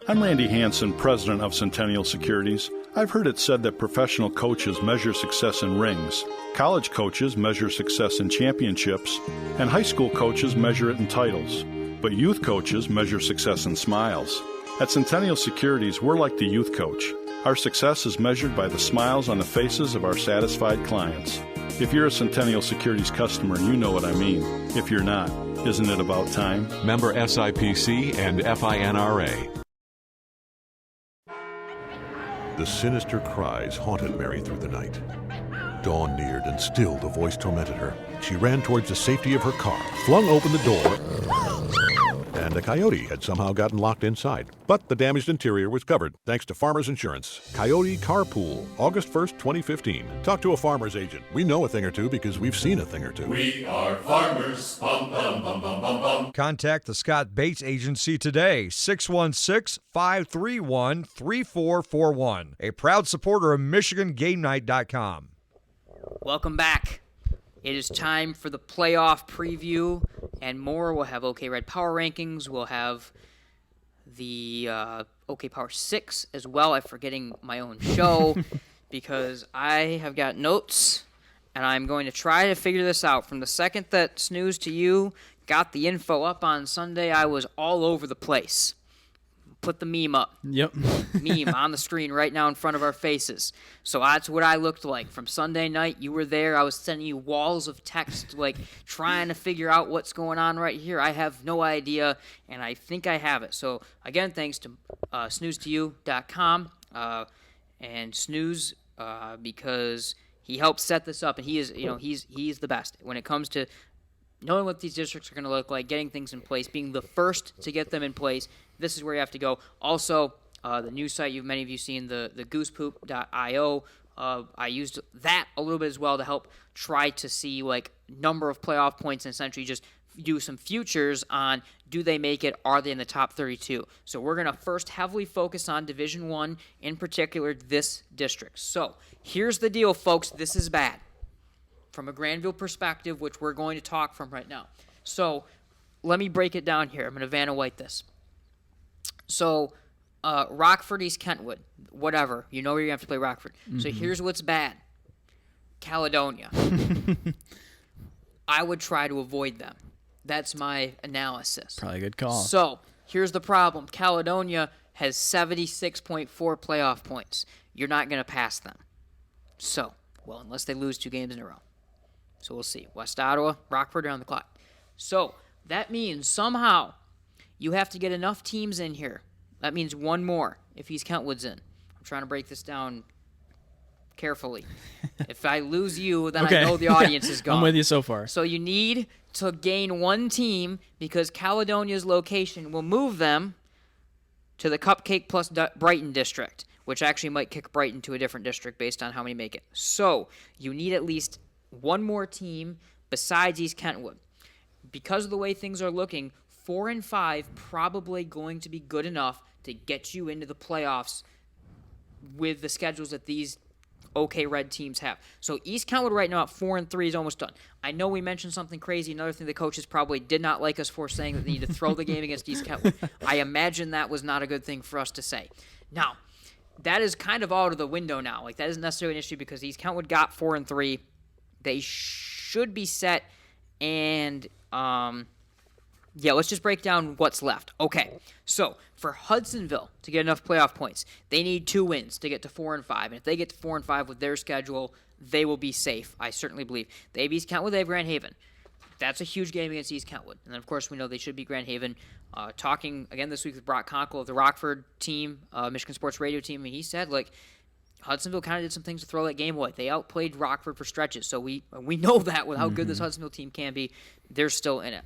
I'm Randy Hansen, president of Centennial Securities. I've heard it said that professional coaches measure success in rings, college coaches measure success in championships, and high school coaches measure it in titles. But youth coaches measure success in smiles. At Centennial Securities, we're like the youth coach. Our success is measured by the smiles on the faces of our satisfied clients. If you're a Centennial Securities customer, you know what I mean. If you're not, isn't it about time? Member SIPC and FINRA. The sinister cries haunted Mary through the night. Dawn neared, and still the voice tormented her. She ran towards the safety of her car, flung open the door, and a coyote had somehow gotten locked inside. But the damaged interior was covered thanks to Farmers Insurance. Coyote Carpool, August 1st, 2015. Talk to a farmer's agent. We know a thing or two because we've seen a thing or two. We are farmers. Bum, bum, bum, bum, bum, bum. Contact the Scott Bates Agency today, 616-531-3441. A proud supporter of MichiganGameNight.com. Welcome back. It is time for the playoff preview and more. We'll have OK Red Power Rankings. We'll have the OK Power 6 as well. I'm forgetting my own show because I have got notes, and I'm going to try to figure this out. From the second that Snooze to You got the info up on Sunday, I was all over the place. Put the meme up. Yep. Meme on the screen right now in front of our faces. So that's what I looked like. From Sunday night, you were there. I was sending you walls of text, like trying to figure out what's going on right here. I have no idea, and I think I have it. So, again, thanks to snoozetoyou.com and Snooze because he helped set this up, and he is, he's the best when it comes to knowing what these districts are going to look like, getting things in place, being the first to get them in place. This is where you have to go. Also, the news site many of you seen, the goosepoop.io. I used that a little bit as well to help try to see like number of playoff points and essentially just do some futures on do they make it, are they in the top 32. So we're going to first heavily focus on Division I, in particular this district. So here's the deal, folks. This is bad from a Grandville perspective, which we're going to talk from right now. So let me break it down here. I'm going to Vanna White this. So Rockford, East Kentwood, whatever. You know where you have to play Rockford. Mm-hmm. So here's what's bad. Caledonia. I would try to avoid them. That's my analysis. Probably a good call. So here's the problem. Caledonia has 76.4 playoff points. You're not going to pass them. So, well, unless they lose 2 games in a row. So we'll see. West Ottawa, Rockford are on the clock. So that means somehow you have to get enough teams in here. That means one more if East Kentwood's in. I'm trying to break this down carefully. If I lose you, then okay. I know the audience is gone. I'm with you so far. So you need to gain one team because Caledonia's location will move them to the Cupcake plus Brighton district, which actually might kick Brighton to a different district based on how many make it. So you need at least one more team besides East Kentwood. Because of the way things are looking, 4 and 5 probably going to be good enough to get you into the playoffs with the schedules that these OK Red teams have. So East Kentwood right now at 4 and 3 is almost done. I know we mentioned something crazy. Another thing the coaches probably did not like us for, saying that they need to throw the game against East Kentwood. I imagine that was not a good thing for us to say. Now, that is kind of out of the window now. Like, that isn't necessarily an issue because East Kentwood got 4 and 3. They should be set. And let's just break down what's left. Okay, so for Hudsonville to get enough playoff points, they need 2 wins to get to 4 and 5. And if they get to 4 and 5 with their schedule, they will be safe, I certainly believe. They have East Kentwood, they have Grand Haven. That's a huge game against East Kentwood. And then, of course, we know they should beat Grand Haven. Talking again this week with Brock Conkle of the Rockford team, Michigan Sports Radio team, and he said, like, Hudsonville kind of did some things to throw that game away. They outplayed Rockford for stretches, so we know that with how good this Hudsonville team can be, they're still in it.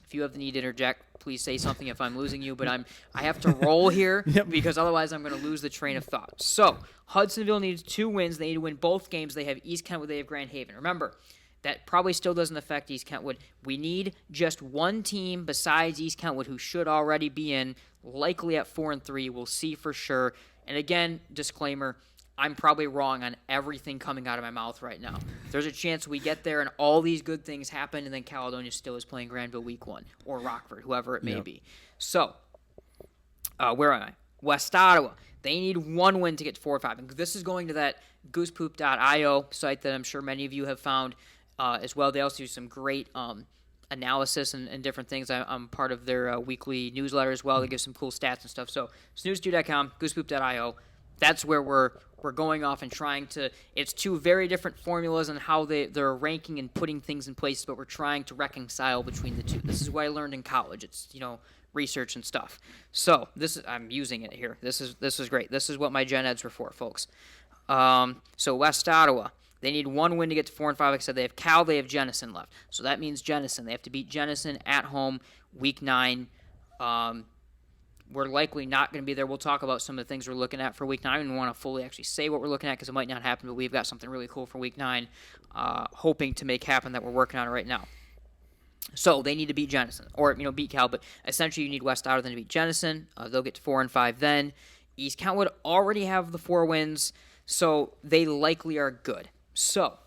If you have the need to interject, please say something if I'm losing you, but I have to roll here because otherwise I'm going to lose the train of thought. So Hudsonville needs 2 wins. They need to win both games. They have East Kentwood, they have Grand Haven. Remember, that probably still doesn't affect East Kentwood. We need just one team besides East Kentwood who should already be in, likely at 4 and 3. We'll see for sure. And again, disclaimer, I'm probably wrong on everything coming out of my mouth right now. There's a chance we get there and all these good things happen, and then Caledonia still is playing Grandville week 1, or Rockford, whoever it may be. So, where am I? West Ottawa. They need 1 win to get to 4 or 5. And this is going to that goosepoop.io site that I'm sure many of you have found as well. They also do some great analysis and different things. I'm part of their weekly newsletter as well. They give some cool stats and stuff. So, snooze2.com, goosepoop.io. That's where we're going off and trying to – it's 2 very different formulas on how they're ranking and putting things in place, but we're trying to reconcile between the 2. This is what I learned in college. It's, research and stuff. So I'm using it here. This is great. This is what my gen eds were for, folks. So West Ottawa, they need 1 win to get to 4 and 5. Like I said, they have Cal, they have Jenison left. So that means Jenison. They have to beat Jenison at home week 9. We're likely not going to be there. We'll talk about some of the things we're looking at for Week 9. I don't even want to fully actually say what we're looking at because it might not happen, but we've got something really cool for Week 9 hoping to make happen that we're working on right now. So they need to beat Jenison, or beat Cal, but essentially you need West Ottawa then to beat Jenison. They'll get to 4-5 then. East Kentwood already have the 4 wins, so they likely are good. So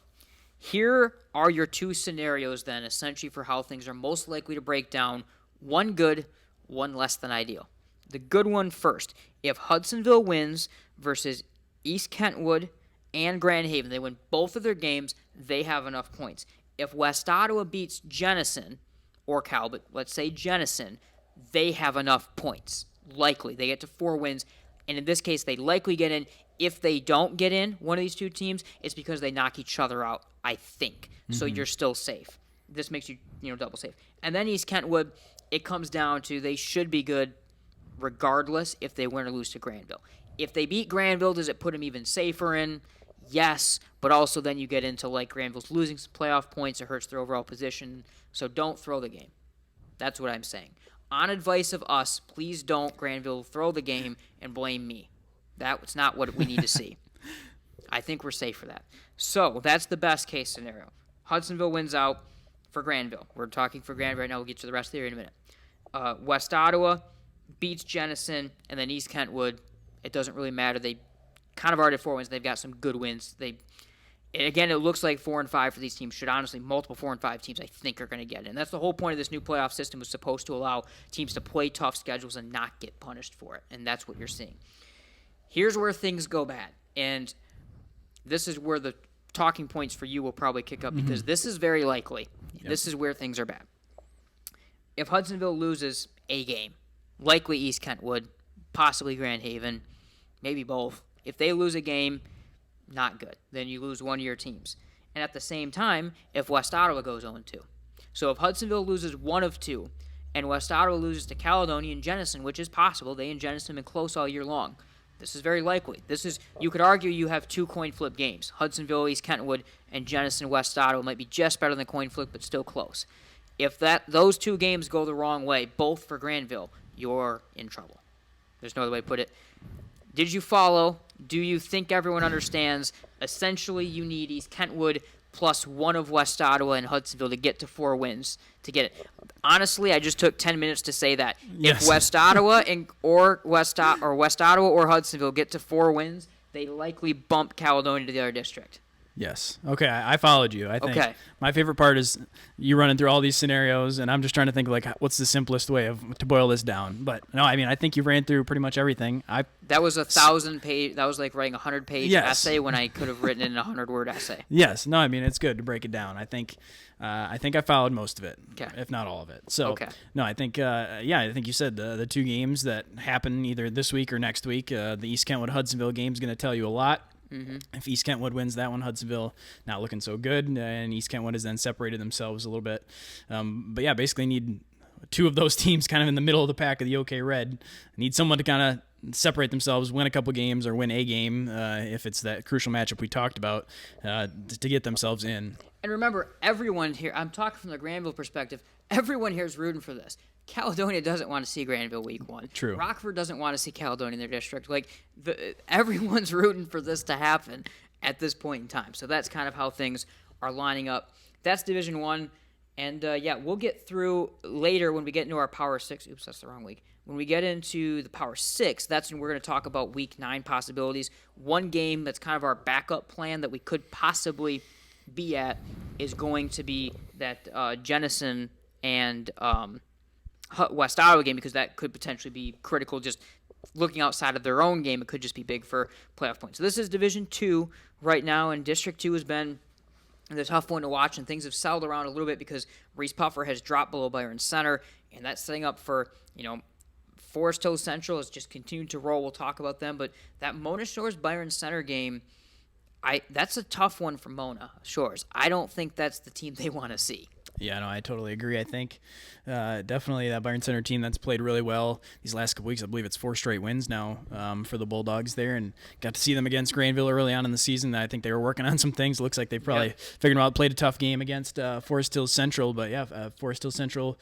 here are your 2 scenarios then, essentially for how things are most likely to break down. 1 good, 1 less than ideal. The good one first. If Hudsonville wins versus East Kentwood and Grand Haven, they win both of their games, they have enough points. If West Ottawa beats Jenison, or Cal, but let's say Jenison, they have enough points. Likely. They get to 4 wins, and in this case, they likely get in. If they don't get in, one of these 2 teams, it's because they knock each other out, I think. So you're still safe. This makes you, double safe. And then East Kentwood, it comes down to they should be good regardless if they win or lose to Grandville. If they beat Grandville, does it put them even safer in? Yes, but also then you get into Grandville's losing some playoff points. It hurts their overall position. So don't throw the game. That's what I'm saying. On advice of us, please don't, Grandville, throw the game and blame me. That's not what we need to see. I think we're safe for that. So that's the best case scenario. Hudsonville wins out for Grandville. We're talking for Grandville right now. We'll get to the rest of the area in a minute. West Ottawa beats Jenison, and then East Kentwood, it doesn't really matter. They kind of already have 4 wins. They've got some good wins. Again, it looks like 4-5 for these teams. Should honestly, multiple 4-5 teams I think are going to get in. That's the whole point of this new playoff system, was supposed to allow teams to play tough schedules and not get punished for it, and that's what you're seeing. Here's where things go bad, and this is where the talking points for you will probably kick up, because this is very likely. Yep. This is where things are bad. If Hudsonville loses a game, likely East Kentwood, possibly Grand Haven, maybe both. If they lose a game, not good. Then you lose one of your teams. And at the same time, if West Ottawa goes 0-2. So if Hudsonville loses 1 of 2, and West Ottawa loses to Caledonia and Jenison, which is possible, they and Jenison have been close all year long. This is very likely. You could argue you have 2 coin flip games. Hudsonville, East Kentwood, and Jenison, West Ottawa might be just better than coin flip, but still close. If those 2 games go the wrong way, both for Grandville, you're in trouble. There's no other way to put it. Did you follow? Do you think everyone understands? Essentially, you need East Kentwood plus 1 of West Ottawa and Hudsonville to get to 4 wins to get it. Honestly, I just took 10 minutes to say that. Yes. If West Ottawa or West Ottawa or Hudsonville get to 4 wins, they likely bump Caledonia to the other district. Yes. Okay, I followed you. I think Okay. My favorite part is you running through all these scenarios, and I'm just trying to think what's the simplest way to boil this down. But no, I think you ran through pretty much everything. That was 1,000-page. That was like writing a 100-page Yes. essay when I could have written it in a 100-word essay. Yes. No, it's good to break it down. I think I followed most of it, Okay. if not all of it. So Okay. no, I think I think you said the 2 games that happen either this week or next week. The East Kentwood Hudsonville game is going to tell you a lot. Mm-hmm. If East Kentwood wins that one, Hudsonville not looking so good, and East Kentwood has then separated themselves a little bit. But yeah, basically need 2 of those teams kind of in the middle of the pack of the OK Red. Need someone to kind of separate themselves, win a couple games or win a game if it's that crucial matchup we talked about to get themselves in. And remember, everyone here, I'm talking from the Grandville perspective, everyone here is rooting for this. Caledonia doesn't want to see Grandville week 1. True. Rockford doesn't want to see Caledonia in their district. Everyone's rooting for this to happen at this point in time. So that's kind of how things are lining up. That's Division 1. And, we'll get through later when we get into our Power 6. Oops, that's the wrong week. When we get into the Power 6, that's when we're going to talk about Week 9 possibilities. One game that's kind of our backup plan that we could possibly be at is going to be that Jenison and West Ottawa game, because that could potentially be critical. Just looking outside of their own game, it could just be big for playoff points. So this is Division 2 right now, and District 2 has been the tough one to watch, and things have settled around a little bit because Reese Puffer has dropped below Byron Center, and that's setting up for, Forest Hill Central has just continued to roll. We'll talk about them, but that Mona Shores Byron Center game, that's a tough one for Mona Shores. I don't think that's the team they want to see. Yeah, no, I totally agree. I think definitely that Byron Center team that's played really well these last couple weeks. I believe it's 4 straight wins now for the Bulldogs there, and got to see them against Grandville early on in the season. I think they were working on some things. Looks like they probably figured out, played a tough game against Forest Hills Central, but yeah, Forest Hills Central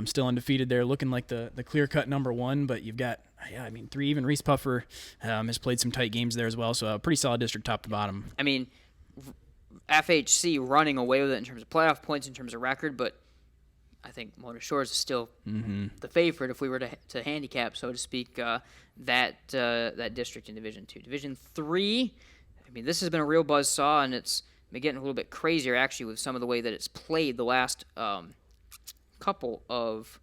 still undefeated there, looking like the clear-cut number 1, but you've got 3, even Reese Puffer has played some tight games there as well, so a pretty solid district top to bottom. I mean, FHC running away with it in terms of playoff points, in terms of record, but I think Motor Shores is still the favorite if we were to handicap, so to speak, that district in Division 2. Division 3, I mean, this has been a real buzzsaw, and it's been getting a little bit crazier, actually, with some of the way that it's played the last couple of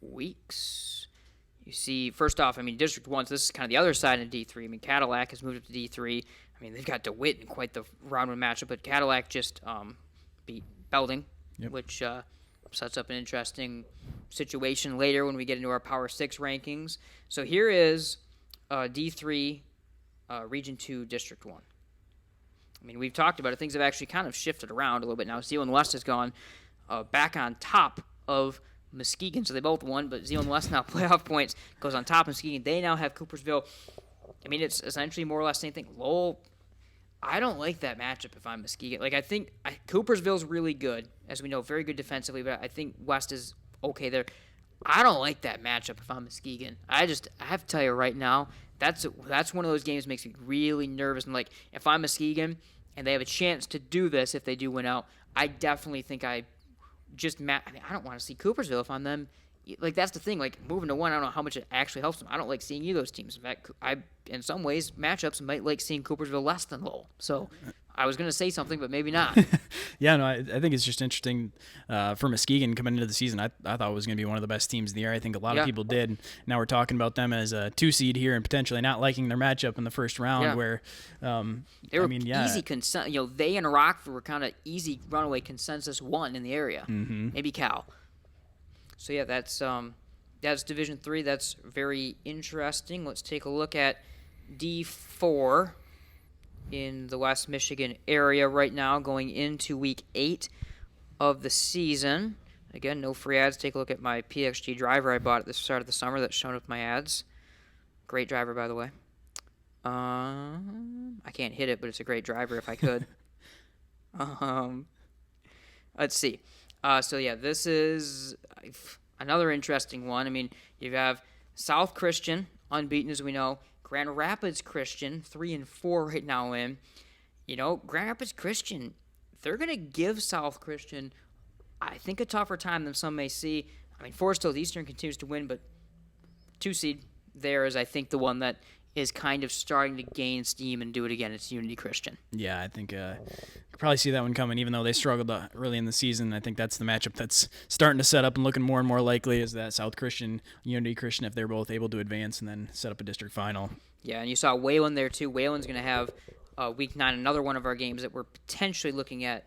weeks. You see, first off, I mean, District 1, so this is kind of the other side of D3. I mean, Cadillac has moved up to D3. I mean, they've got DeWitt in quite the round one matchup, but Cadillac just beat Belding, which sets up an interesting situation later when we get into our Power 6 rankings. So here is D3, Region 2, District 1. I mean, we've talked about it. Things have actually kind of shifted around a little bit now. Zeeland West has gone back on top of Muskegon, so they both won, but Zeeland West now playoff points goes on top of Muskegon. They now have Coopersville. I mean, it's essentially more or less the same thing. Lowell, I don't like that matchup if I'm Muskegon. Like, I think Coopersville's really good, as we know, very good defensively, but I think West is okay there. I don't like that matchup if I'm Muskegon. I have to tell you right now, that's one of those games that makes me really nervous. And, like, if I'm Muskegon and they have a chance to do this if they do win out, I definitely think I don't want to see Coopersville if I'm them. Like, that's the thing. Like, moving to 1, I don't know how much it actually helps them. I don't like seeing either of those teams. In fact, in some ways, matchups might like seeing Coopersville less than Lowell. So I was going to say something, but maybe not. Yeah, no, I think it's just interesting for Muskegon coming into the season. I thought it was going to be one of the best teams in the year. I think a lot of people did. Now we're talking about them as a 2 seed here and potentially not liking their matchup in the first round where they were easy consensus. They and Rockford were kind of easy runaway consensus 1 in the area. Maybe Cal. So yeah, that's Division 3. That's very interesting. Let's take a look at D4 in the West Michigan area right now, going into Week 8 of the season. Again, no free ads. Take a look at my PXG driver I bought at the start of the summer that's shown with my ads. Great driver, by the way. I can't hit it, but it's a great driver if I could. Let's see. So yeah, this is another interesting one. I mean, you have South Christian, unbeaten as we know. Grand Rapids Christian, 3-4 right now in. Grand Rapids Christian, they're going to give South Christian, I think, a tougher time than some may see. I mean, Forest Hills Eastern continues to win, but 2 seed there is, I think, the one that is kind of starting to gain steam and do it again. It's Unity Christian. Yeah, I think you could probably see that one coming, even though they struggled early in the season. I think that's the matchup that's starting to set up and looking more and more likely is that South Christian, Unity Christian, if they're both able to advance and then set up a district final. Yeah, and you saw Wayland there too. Wayland's going to have Week 9, another one of our games that we're potentially looking at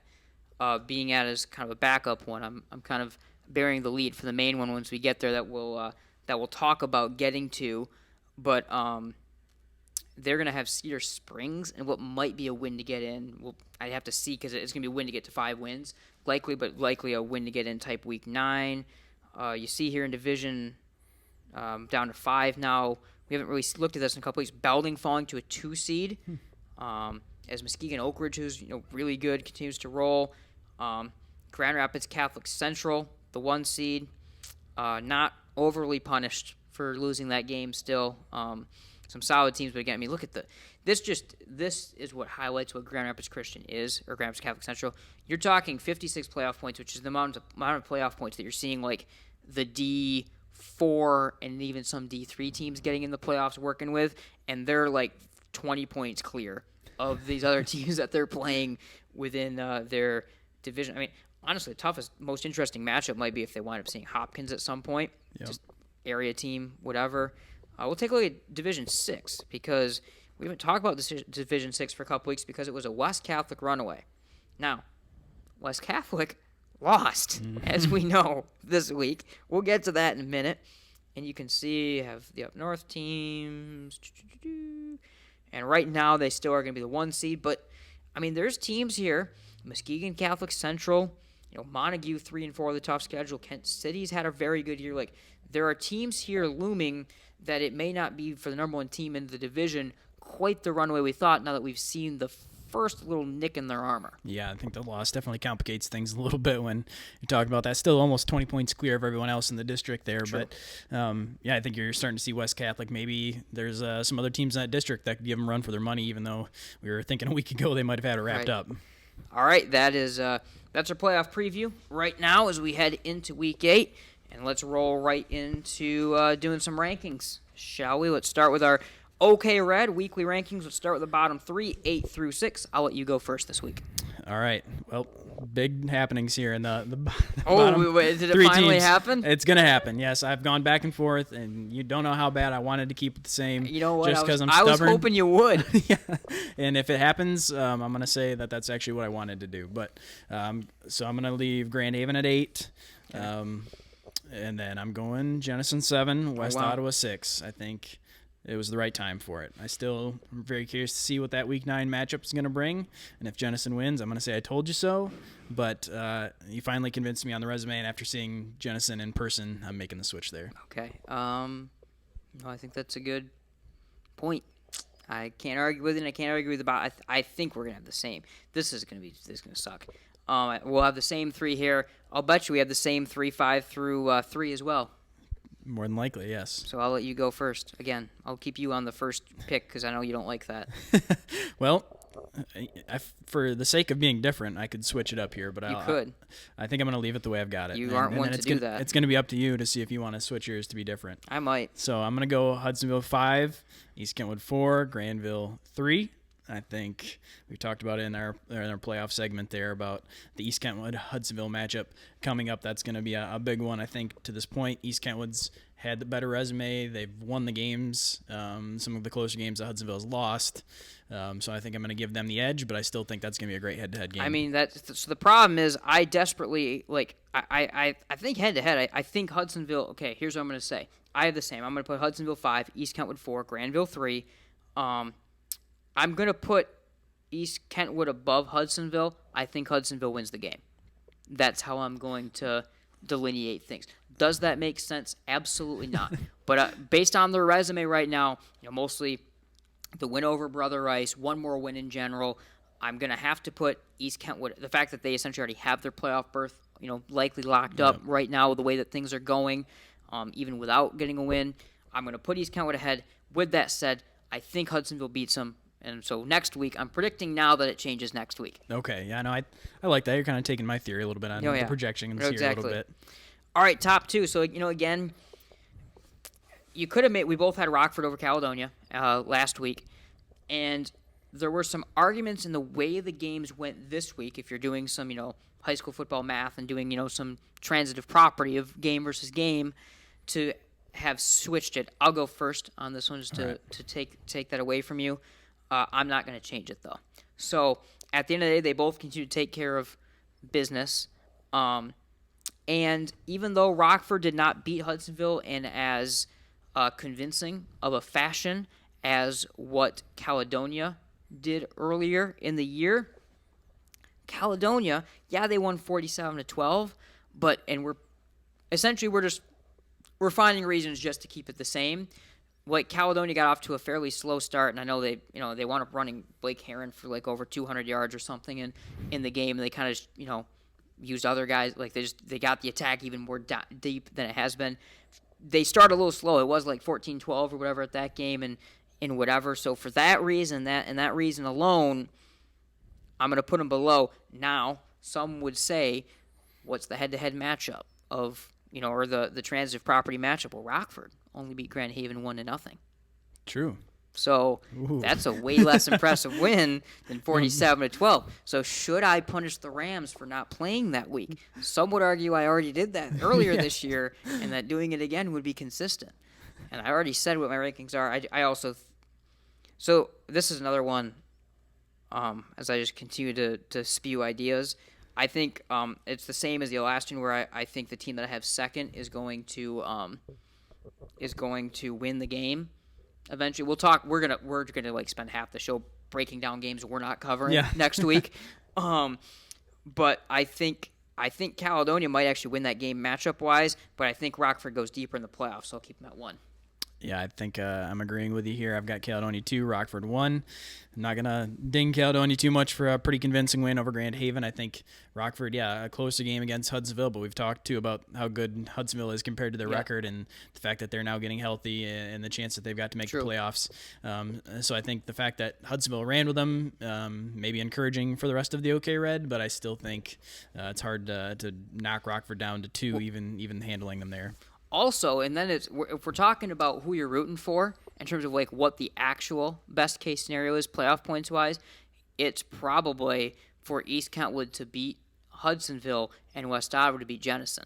being at as kind of a backup one. I'm kind of bearing the lead for the main one once we get there that we'll talk about getting to, but they're going to have Cedar Springs and what might be a win to get in. I'd have to see because it's going to be a win to get to 5 wins. Likely a win to get in type Week 9. You see here in Division down to 5 now. We haven't really looked at this in a couple weeks. Belding falling to a 2 seed. As Muskegon Oak Ridge, who's really good, continues to roll. Grand Rapids Catholic Central, the 1 seed. Not overly punished for losing that game still. Some solid teams, but again, I mean, look at this is what highlights what Grand Rapids Christian is, or Grand Rapids Catholic Central. You're talking 56 playoff points, which is the amount of playoff points that you're seeing, like the D4 and even some D3 teams getting in the playoffs working with, and they're like 20 points clear of these other teams that they're playing within their division. I mean, honestly, the toughest, most interesting matchup might be if they wind up seeing Hopkins at some point, just area team, whatever. We'll take a look at Division 6 because we haven't talked about this Division 6 for a couple weeks because it was a West Catholic runaway. Now, West Catholic lost, as we know, this week. We'll get to that in a minute. And you can see you have the up north teams. And right now they still are going to be the 1 seed. But, I mean, there's teams here. Muskegon Catholic Central, Montague 3-4 with a tough schedule. Kent City's had a very good year. Like, there are teams here looming that it may not be for the number one team in the division quite the runaway we thought. Now that we've seen the first little nick in their armor. Yeah, I think the loss definitely complicates things a little bit when you talk about that. Still almost 20 points clear of everyone else in the district there. True. But, I think you're starting to see West Catholic. Maybe there's some other teams in that district that could give them a run for their money, even though we were thinking a week ago they might have had it wrapped up. All right, that's our playoff preview right now as we head into Week 8. And let's roll right into doing some rankings, shall we? Let's start with our OK Red weekly rankings. Let's start with the bottom 3, 8 through 6. I'll let you go first this week. All right. Well, big happenings here in the bottom wait, did it finally teams. Happen? It's going to happen. Yes, I've gone back and forth, and you don't know how bad I wanted to keep it the same. You know what? Just because I'm I stubborn. was hoping you would. Yeah. And if it happens, I'm going to say that that's actually what I wanted to do. But so I'm going to leave Grand Haven at 8. And then I'm going Jenison 7, West Ottawa 6. I think it was the right time for it. I still am very curious to see what that Week 9 matchup is going to bring. And if Jenison wins, I'm going to say I told you so. But you finally convinced me on the resume, and after seeing Jenison in person, I'm making the switch there. Okay. I think that's a good point. I can't argue with it, and I can't argue with about. I think we're going to have the same. This is going to suck. We'll have the same 3 here. I'll bet you we have the same 3, 5 through 3 as well. More than likely, yes. So I'll let you go first. Again, I'll keep you on the first pick because I know you don't like that. Well, for the sake of being different, I could switch it up here, but I think I'm going to leave it the way I've got it. You aren't one to do that. It's going to be up to you to see if you want to switch yours to be different. I might. So I'm going to go Hudsonville 5, East Kentwood 4, Grandville 3. I think we talked about it in our playoff segment there about the East Kentwood-Hudsonville matchup coming up. That's going to be a big one, I think, to this point. East Kentwood's had the better resume. They've won the games. Some of the closer games that Hudsonville's lost. So I think I'm going to give them the edge, but I still think that's going to be a great head-to-head game. I mean, so the problem is I desperately, I think head-to-head, I think Hudsonville, okay, here's what I'm going to say. I have the same. I'm going to put Hudsonville 5, East Kentwood 4, Grandville 3. I'm going to put East Kentwood above Hudsonville. I think Hudsonville wins the game. That's how I'm going to delineate things. Does that make sense? Absolutely not. But based on their resume right now, mostly the win over Brother Rice, one more win in general, I'm going to have to put East Kentwood. The fact that they essentially already have their playoff berth, likely locked up right now with the way that things are going, even without getting a win, I'm going to put East Kentwood ahead. With that said, I think Hudsonville beats them. And so next week, I'm predicting now that it changes next week. Okay, yeah, no, I like that. You're kind of taking my theory a little bit on the projections here a little bit. All right, top 2. So, again, you could have we both had Rockford over Caledonia last week. And there were some arguments in the way the games went this week, if you're doing some, high school football math and doing, some transitive property of game versus game, to have switched it. I'll go first on this one just to take that away from you. I'm not going to change it, though. So, at the end of the day, they both continue to take care of business. And even though Rockford did not beat Hudsonville in as convincing of a fashion as what Caledonia did earlier in the year, Caledonia, they won 47-12, we're finding reasons just to keep it the same. Caledonia got off to a fairly slow start, and I know they wound up running Blake Heron for over 200 yards or something in the game, and they kind of used other guys. They got the attack even more deep than it has been. They started a little slow. It was 14-12 or whatever at that game, and whatever. So for that reason, that reason alone, I'm going to put them below. Now, some would say, what's the head-to-head matchup of or the transitive property matchup? Well, Rockford only beat Grand Haven 1-0. True. So that's a way less impressive win than 47-12. So should I punish the Rams for not playing that week? Some would argue I already did that earlier this year, and that doing it again would be consistent. And I already said what my rankings are. I also so this is another one. As I just continue to spew ideas, I think it's the same as the last one, where I think the team that I have second is going to win the game. Eventually, we'll talk. We're gonna spend half the show breaking down games we're not covering next week. But I think I think Caledonia might actually win that game matchup-wise, but I think Rockford goes deeper in the playoffs, so I'll keep them at 1. Yeah, I think I'm agreeing with you here. I've got Caledonia 2, Rockford 1. I'm not going to ding Caledonia too much for a pretty convincing win over Grand Haven. I think Rockford, a closer game against Hudsonville, but we've talked, too, about how good Hudsonville is compared to their record and the fact that they're now getting healthy and the chance that they've got to make the playoffs. So I think the fact that Hudsonville ran with them may be encouraging for the rest of the OK Red, but I still think it's hard to knock Rockford down to 2, even handling them there. Also, and then if we're talking about who you're rooting for in terms of like what the actual best case scenario is playoff points wise, it's probably for East Kentwood to beat Hudsonville and West Ottawa to beat Jenison,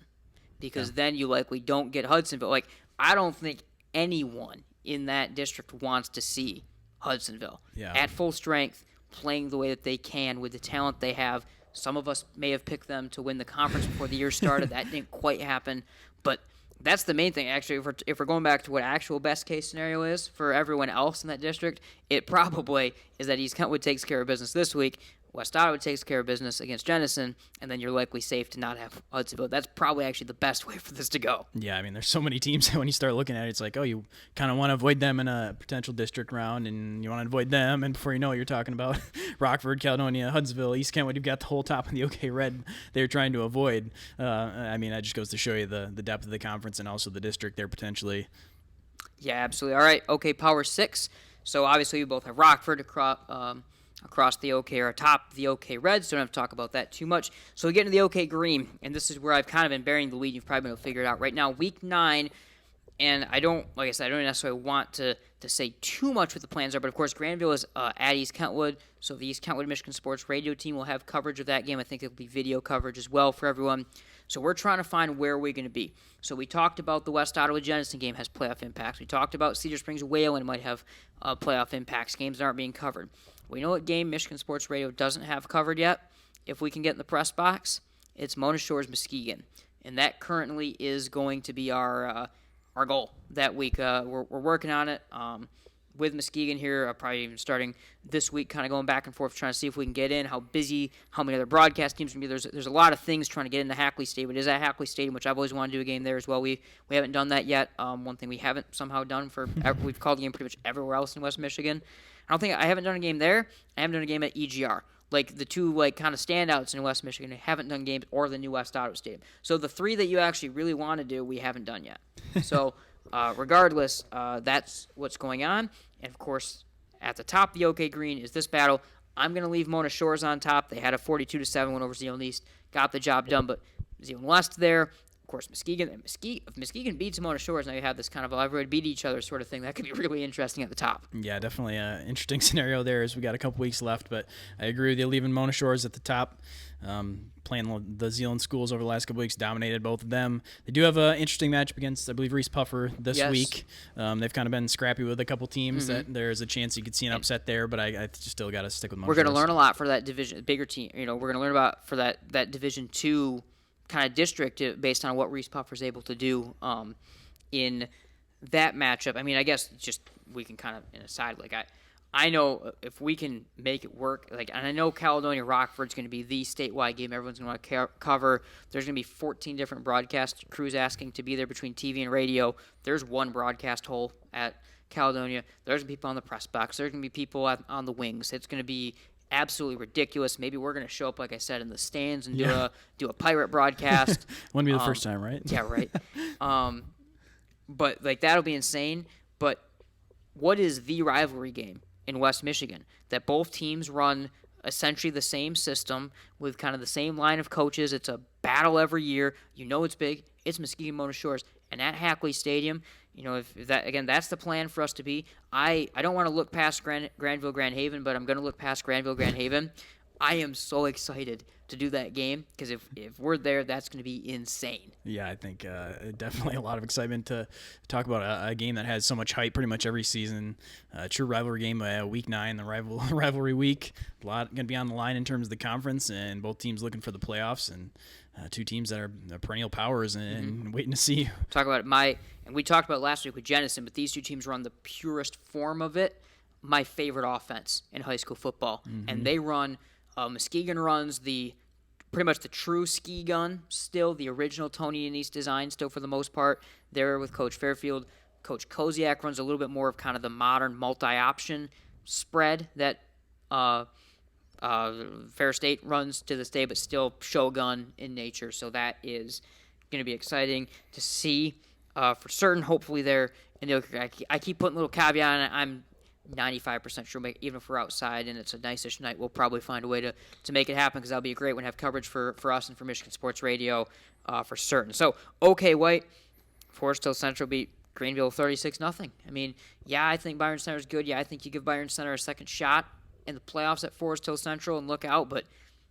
because then you likely don't get Hudsonville. Like, I don't think anyone in that district wants to see Hudsonville at full strength, playing the way that they can with the talent they have. Some of us may have picked them to win the conference before the year started. That didn't quite happen, but that's the main thing, actually. If we're going back to what actual best-case scenario is for everyone else in that district, it probably is that East Kentwood takes care of business this week, West Ottawa takes care of business against Jenison, and then you're likely safe to not have Hudsonville. That's probably actually the best way for this to go. Yeah, I mean, there's so many teams that when you start looking at it, it's like, oh, you kind of want to avoid them in a potential district round, and you want to avoid them, and before you know it, you're talking about Rockford, Caledonia, Hudsonville, East Kentwood. You've got the whole top of the OK Red they're trying to avoid. I mean, that just goes to show you the depth of the conference and also the district there potentially. Yeah, absolutely. All right, OK Power 6. So obviously you both have Rockford across the OK or atop the OK Reds. Don't have to talk about that too much. So we get into the OK Green, and this is where I've kind of been burying the lead. You've probably been able to figure it out right now. Week 9, and I don't necessarily want to say too much what the plans are, but of course Grandville is at East Kentwood, so the East Kentwood Michigan Sports Radio team will have coverage of that game. I think it'll be video coverage as well for everyone. So we're trying to find where we're going to be. So we talked about the West Ottawa Jenison game has playoff impacts. We talked about Cedar Springs Wayland might have playoff impacts. Games aren't being covered. We know what game Michigan Sports Radio doesn't have covered yet. If we can get in the press box, it's Mona Shores Muskegon, and that currently is going to be our goal that week. We're working on it with Muskegon here, probably even starting this week, kind of going back and forth, trying to see if we can get in, how busy, how many other broadcast teams can be. There's a lot of things trying to get into Hackley Stadium. It is at Hackley Stadium, which I've always wanted to do a game there as well. We haven't done that yet. One thing we haven't somehow done we've called the game pretty much everywhere else in West Michigan. I haven't done a game there. I haven't done a game at EGR. Like the two kind of standouts in West Michigan, I haven't done games, or the new West Ottawa Stadium. So the 3 that you actually really want to do, we haven't done yet. So regardless, that's what's going on. And of course, at the top of the OK Green is this battle. I'm going to leave Mona Shores on top. They had a 42-7 win over Zeeland East, got the job done, but Zeeland West there. Of course, if Muskegon beats Mona Shores, now you have this kind of everybody beat each other sort of thing. That could be really interesting at the top. Yeah, definitely an interesting scenario there as we got a couple weeks left, but I agree with you, leaving Mona Shores at the top. Playing the Zeeland schools over the last couple weeks, dominated both of them. They do have an interesting matchup against, I believe, Reese Puffer this week. They've kind of been scrappy with a couple teams that there's a chance you could see an upset there, but I just still got to stick with Mona Shores. We're going to learn a lot for that division, bigger team. We're going to learn about for that Division 2 kind of district based on what Reese Puffer's able to do in that matchup. I mean, I guess just we can kind of, in a side, like I know if we can make it work, and I know Caledonia Rockford's going to be the statewide game everyone's going to want to cover. There's going to be 14 different broadcast crews asking to be there between TV and radio. There's one broadcast hole at Caledonia. There's going to be people on the press box. There's going to be people on the wings. It's going to be absolutely ridiculous. Maybe we're going to show up, like I said, in the stands and do a pirate broadcast. Wouldn't be the first time, right? Yeah, right. But that'll be insane. But what is the rivalry game in West Michigan that both teams run essentially the same system with kind of the same line of coaches? It's a battle every year. It's big. It's Muskegon Mona Shores. And at Hackley Stadium, if that, again, that's the plan for us to be. I don't want to look past Grandville Grand Haven, but I'm going to look past Grandville Grand Haven. I am so excited to do that game because if we're there, that's going to be insane. Yeah, I think definitely a lot of excitement to talk about a game that has so much hype pretty much every season. True rivalry game, Week 9, the rivalry week. A lot going to be on the line in terms of the conference, and both teams looking for the playoffs, and two teams that are perennial powers and waiting to see. Talk about it. And we talked about it last week with Jenison, but these two teams run the purest form of it. My favorite offense in high school football, and they run. Muskegon runs the pretty much the true ski gun still, the original Tony Anise design still for the most part there with Coach Fairfield. Coach Koziak runs a little bit more of kind of the modern multi-option spread that Fair State runs to this day, but still Shogun in nature. So that is going to be exciting to see for certain. Hopefully there, and I keep putting a little caveat on it. I'm 95% sure, even if we're outside and it's a nice-ish night, we'll probably find a way to make it happen because that'll be a great one to have coverage for us and for Michigan Sports Radio for certain. So, OK White, Forest Hill Central beat Greenville 36-0. I mean, yeah, I think Byron Center is good. Yeah, I think you give Byron Center a second shot in the playoffs at Forest Hill Central and look out. But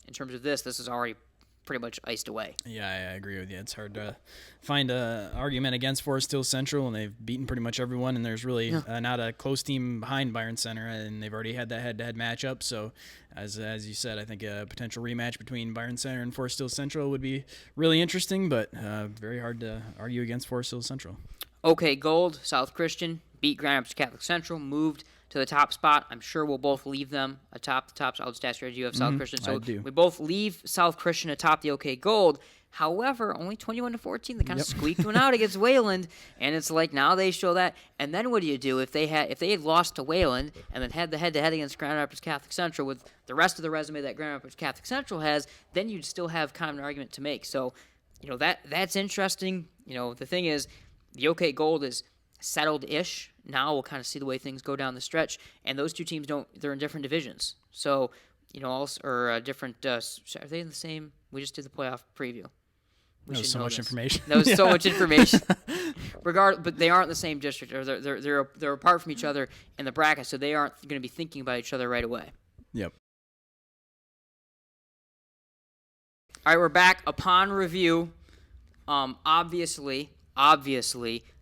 in terms of this is already pretty much iced away. Yeah, I agree with you. It's hard to find an argument against Forest Hill Central, and they've beaten pretty much everyone, and there's really not a close team behind Byron Center, and they've already had that head-to-head matchup. So, as you said, I think a potential rematch between Byron Center and Forest Hill Central would be really interesting, but very hard to argue against Forest Hill Central. OK Gold, South Christian, beat Grand Rapids Catholic Central, moved to the top spot. I'm sure we'll both leave them atop the top. So I'll just ask you, do you have South Christian? So I do. We both leave South Christian atop the OK Gold. However, only 21-14. They kind of squeaked one out against Wayland, and it's like now they show that. And then what do you do if they had lost to Wayland and then had the head-to-head against Grand Rapids Catholic Central with the rest of the resume that Grand Rapids Catholic Central has? Then you'd still have kind of an argument to make. So, that's interesting. The thing is, the OK Gold is settled-ish. Now we'll kind of see the way things go down the stretch. And those two teams they're in different divisions. So, different, are they in the same? We just did the playoff preview. That was so much information. That was so much information. But they aren't in the same district, or they're apart from each other in the bracket, so they aren't going to be thinking about each other right away. Yep. All right, we're back. Upon review, obviously,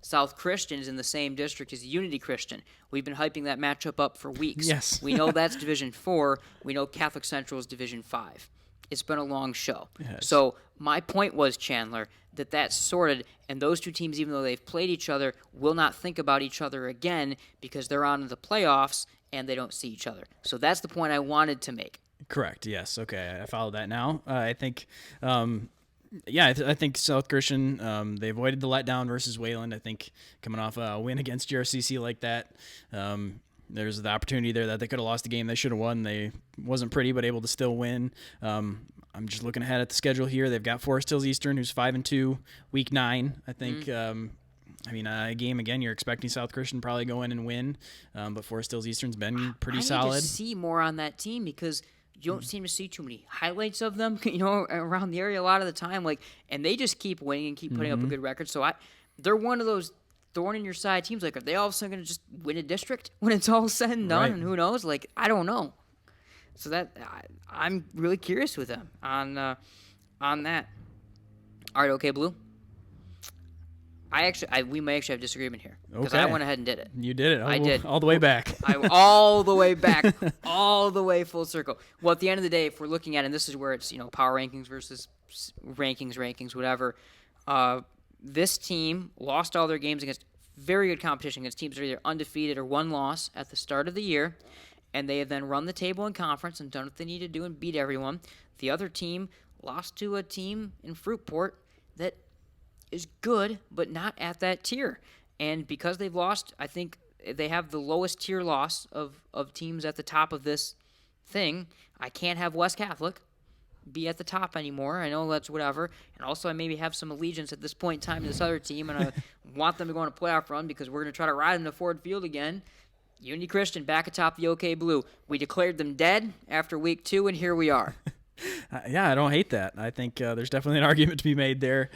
South Christian is in the same district as Unity Christian. We've been hyping that matchup up for weeks. Yes. We know that's Division 4. We know Catholic Central is Division 5. It's been a long show. Yes. So my point was, Chandler, that's sorted, and those two teams, even though they've played each other, will not think about each other again because they're on to the playoffs and they don't see each other. So that's the point I wanted to make. Correct. Yes. Okay. I follow that now. I think, I think South Christian, they avoided the letdown versus Wayland. I think coming off a win against GRCC like that, there's the opportunity there that they could have lost the game they should have won. They wasn't pretty, but able to still win. I'm just looking ahead at the schedule here. They've got Forest Hills Eastern, who's 5-2, week 9. I think. A game again. You're expecting South Christian probably go in and win, but Forest Hills Eastern's been pretty solid. I need to see more on that team because you don't seem to see too many highlights of them, around the area a lot of the time. And they just keep winning and keep putting up a good record. So they're one of those thorn in your side teams. Are they all of a sudden going to just win a district when it's all said and done? Right. And who knows? I don't know. So that I'm really curious with them on that. All right, OK Blue. We may actually have disagreement here because I went ahead and did it. You did it. I did all the way back. All the way back, all the way full circle. Well, at the end of the day, if we're looking at, and this is where it's power rankings versus rankings, whatever. This team lost all their games against very good competition against teams that are either undefeated or one loss at the start of the year, and they have then run the table in conference and done what they need to do and beat everyone. The other team lost to a team in Fruitport that is good, but not at that tier. And because they've lost, I think they have the lowest tier loss of teams at the top of this thing. I can't have West Catholic be at the top anymore. I know that's whatever. And also I maybe have some allegiance at this point in time to this other team, and I want them to go on a playoff run because we're going to try to ride them to Ford Field again. Unity Christian back atop the OK Blue. We declared them dead after week 2, and here we are. I don't hate that. I think there's definitely an argument to be made there.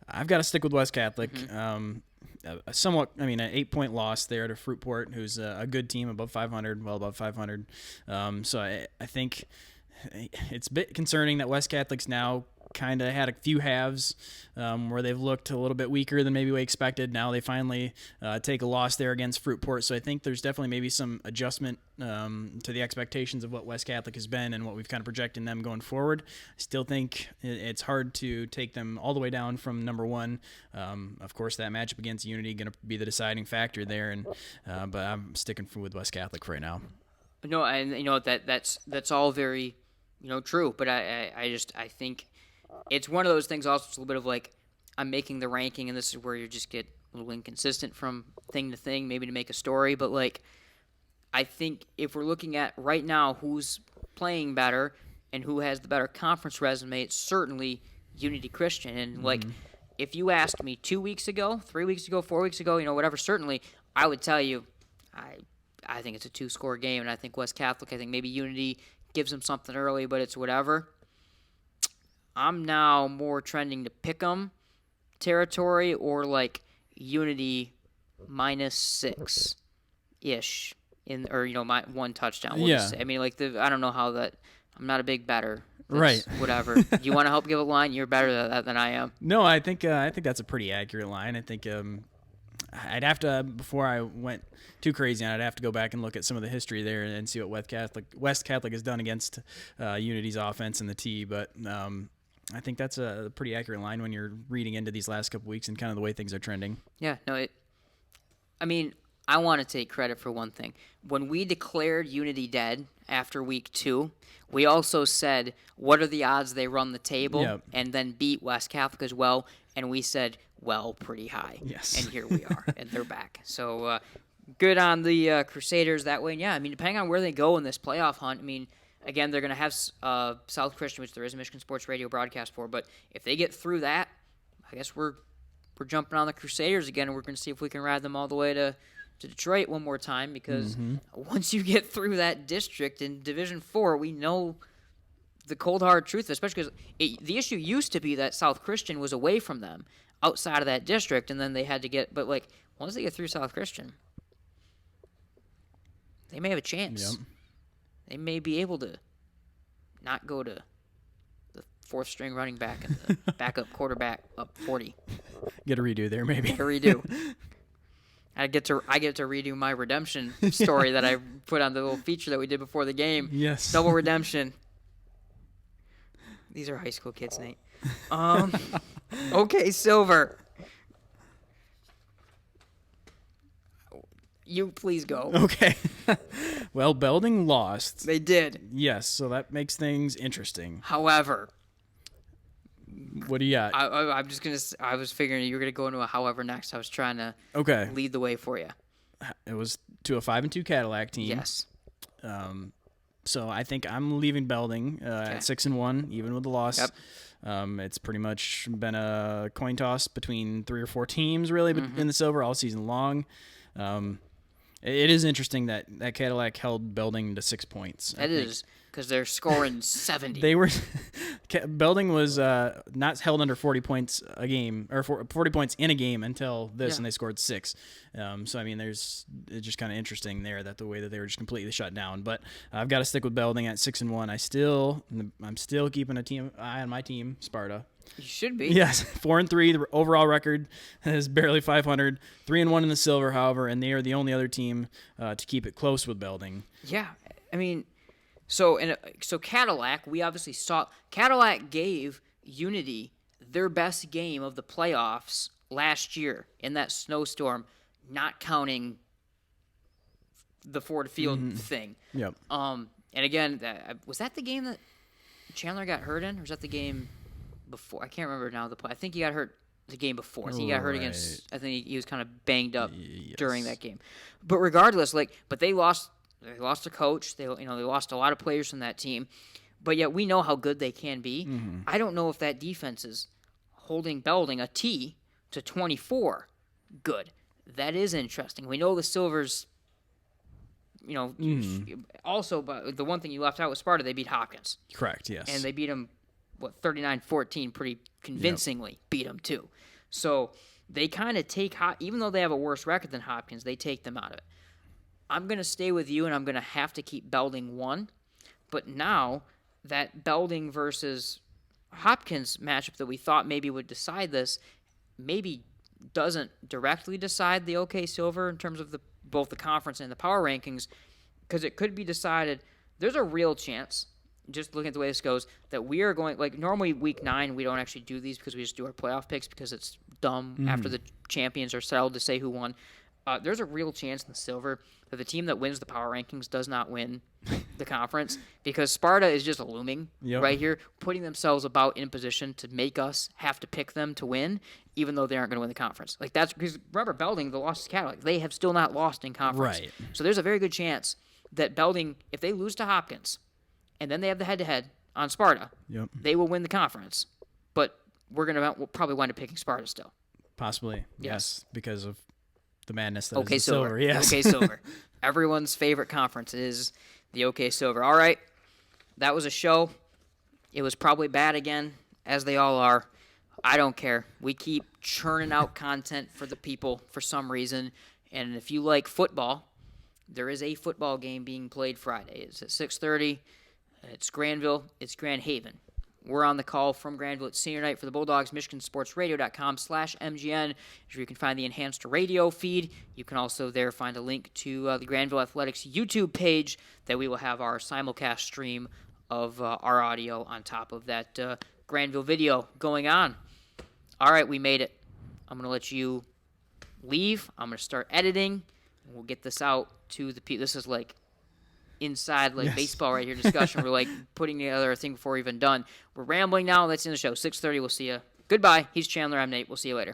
I've got to stick with West Catholic. An 8-point loss there to Fruitport, who's a good team, above 500, well above 500. So I think it's a bit concerning that West Catholic's now kind of had a few halves where they've looked a little bit weaker than maybe we expected. Now they finally take a loss there against Fruitport. So I think there's definitely maybe some adjustment to the expectations of what West Catholic has been and what we've kind of projected them going forward. I still think it's hard to take them all the way down from number 1. Of course, that matchup against Unity going to be the deciding factor there, and but I'm sticking with West Catholic right now. No, and that's all very true. But I think it's one of those things also, it's a little bit of like, I'm making the ranking, and this is where you just get a little inconsistent from thing to thing, maybe to make a story, but like, I think if we're looking at right now who's playing better and who has the better conference resume, it's certainly Unity Christian. And like, if you asked me 2 weeks ago, 3 weeks ago, 4 weeks ago, whatever, certainly, I would tell you, I think it's a 2-score game, and I think West Catholic, I think maybe Unity gives them something early, but it's whatever. I'm now more trending to pick 'em territory or like Unity -6-ish my 1 touchdown. We'll just say. I mean, like I don't know how that. I'm not a big bettor. Right. Whatever. Do you want to help give a line? You're better at that than I am. No, I think that's a pretty accurate line. I think I'd have to, before I went too crazy on it, I'd have to go back and look at some of the history there and see what West Catholic has done against Unity's offense in the T. But I think that's a pretty accurate line when you're reading into these last couple weeks and kind of the way things are trending. Yeah, no, I want to take credit for one thing. When we declared Unity dead after week 2, we also said, what are the odds they run the table and then beat West Catholic as well? And we said, well, pretty high. Yes. And here we are, and they're back. So good on the Crusaders that way. And yeah, depending on where they go in this playoff hunt, again, they're going to have South Christian, which there is a Michigan Sports Radio broadcast for. But if they get through that, I guess we're jumping on the Crusaders again, and we're going to see if we can ride them all the way to Detroit one more time, because once you get through that district in Division 4, we know the cold hard truth, especially because the issue used to be that South Christian was away from them outside of that district, and then they had to get, but like once they get through South Christian, they may have a chance. Yep. They may be able to not go to the 4th string running back and the backup quarterback up 40. Get a redo there, maybe. Get a redo. I get to redo my redemption story that I put on the little feature that we did before the game. Yes. Double redemption. These are high school kids, Nate. Okay, Silver. You please go. Okay. Well, Belding lost. They did. Yes, so that makes things interesting. However, what do you got? I'm just gonna. I was figuring you were gonna go into a however next. I was trying to lead the way for you. It was to a 5-2 Cadillac team. Yes. So I think I'm leaving Belding at 6-1, even with the loss. Yep. It's pretty much been a coin toss between 3 or 4 teams, really, in the Silver all season long. It is interesting that Cadillac held Belding to 6 points. It is, because they're scoring 70. They were Belding was not held under 40 points a game, or 40 points in a game until this, and they scored 6. So it's just kind of interesting there that the way that they were just completely shut down. But I've got to stick with Belding at 6-1. I'm still keeping eye on my team, Sparta. You should be. Yes, 4-3. The overall record is barely 500. 3-1 in the Silver, however, and they are the only other team to keep it close with Belding. Yeah, so Cadillac, we obviously saw Cadillac gave Unity their best game of the playoffs last year in that snowstorm, not counting the Ford Field thing. Yep. And again, was that the game that Chandler got hurt in, or was that the game before? I can't remember now. I think he got hurt the game before. I think he got hurt against. I think he was kind of banged up during that game. But regardless, but they lost. They lost a coach. They lost a lot of players from that team. But yet we know how good they can be. I don't know if that defense is holding Belding a T to 24 good. That is interesting. We know the Silvers. Also, but the one thing you left out was Sparta. They beat Hopkins. Correct. Yes. And they beat them. 39-14, pretty convincingly beat them too. So they kind of take, even though they have a worse record than Hopkins, they take them out of it. I'm going to stay with you, and I'm going to have to keep Belding 1. But now that Belding versus Hopkins matchup that we thought maybe would decide this, maybe doesn't directly decide the OK Silver in terms of both the conference and the power rankings, because it could be decided. There's a real chance, just looking at the way this goes, that we are going, normally week 9, we don't actually do these because we just do our playoff picks because it's dumb after the champions are settled to say who won. there's a real chance in the silver that the team that wins the power rankings does not win the conference because Sparta is just looming right here, putting themselves about in a position to make us have to pick them to win, even though they aren't going to win the conference. Like that's because remember Belding, the lost to Cadillac, they have still not lost in conference. Right. So there's a very good chance that Belding, if they lose to Hopkins, and then they have the head-to-head on Sparta, they will win the conference. But we'll probably wind up picking Sparta still. Possibly, yes, because of the madness that OK is the silver. Yes. OK Silver. Everyone's favorite conference is the OK Silver. All right, that was a show. It was probably bad again, as they all are. I don't care. We keep churning out content for the people for some reason. And if you like football, there is a football game being played Friday. It's at 6:30. It's Grandville. It's Grand Haven. We're on the call from Grandville. It's senior night for the Bulldogs. MichiganSportsRadio.com/MGN is where you can find the enhanced radio feed. You can also there find a link to the Grandville Athletics YouTube page that we will have our simulcast stream of our audio on top of that Grandville video going on. All right, we made it. I'm going to let you leave. I'm going to start editing, and we'll get this out to the people. This is like inside baseball right here discussion. We're like putting together a thing before we're even done. We're rambling now. Let's end the show. 6:30. We'll see you. Goodbye. He's Chandler. I'm Nate. We'll see you later.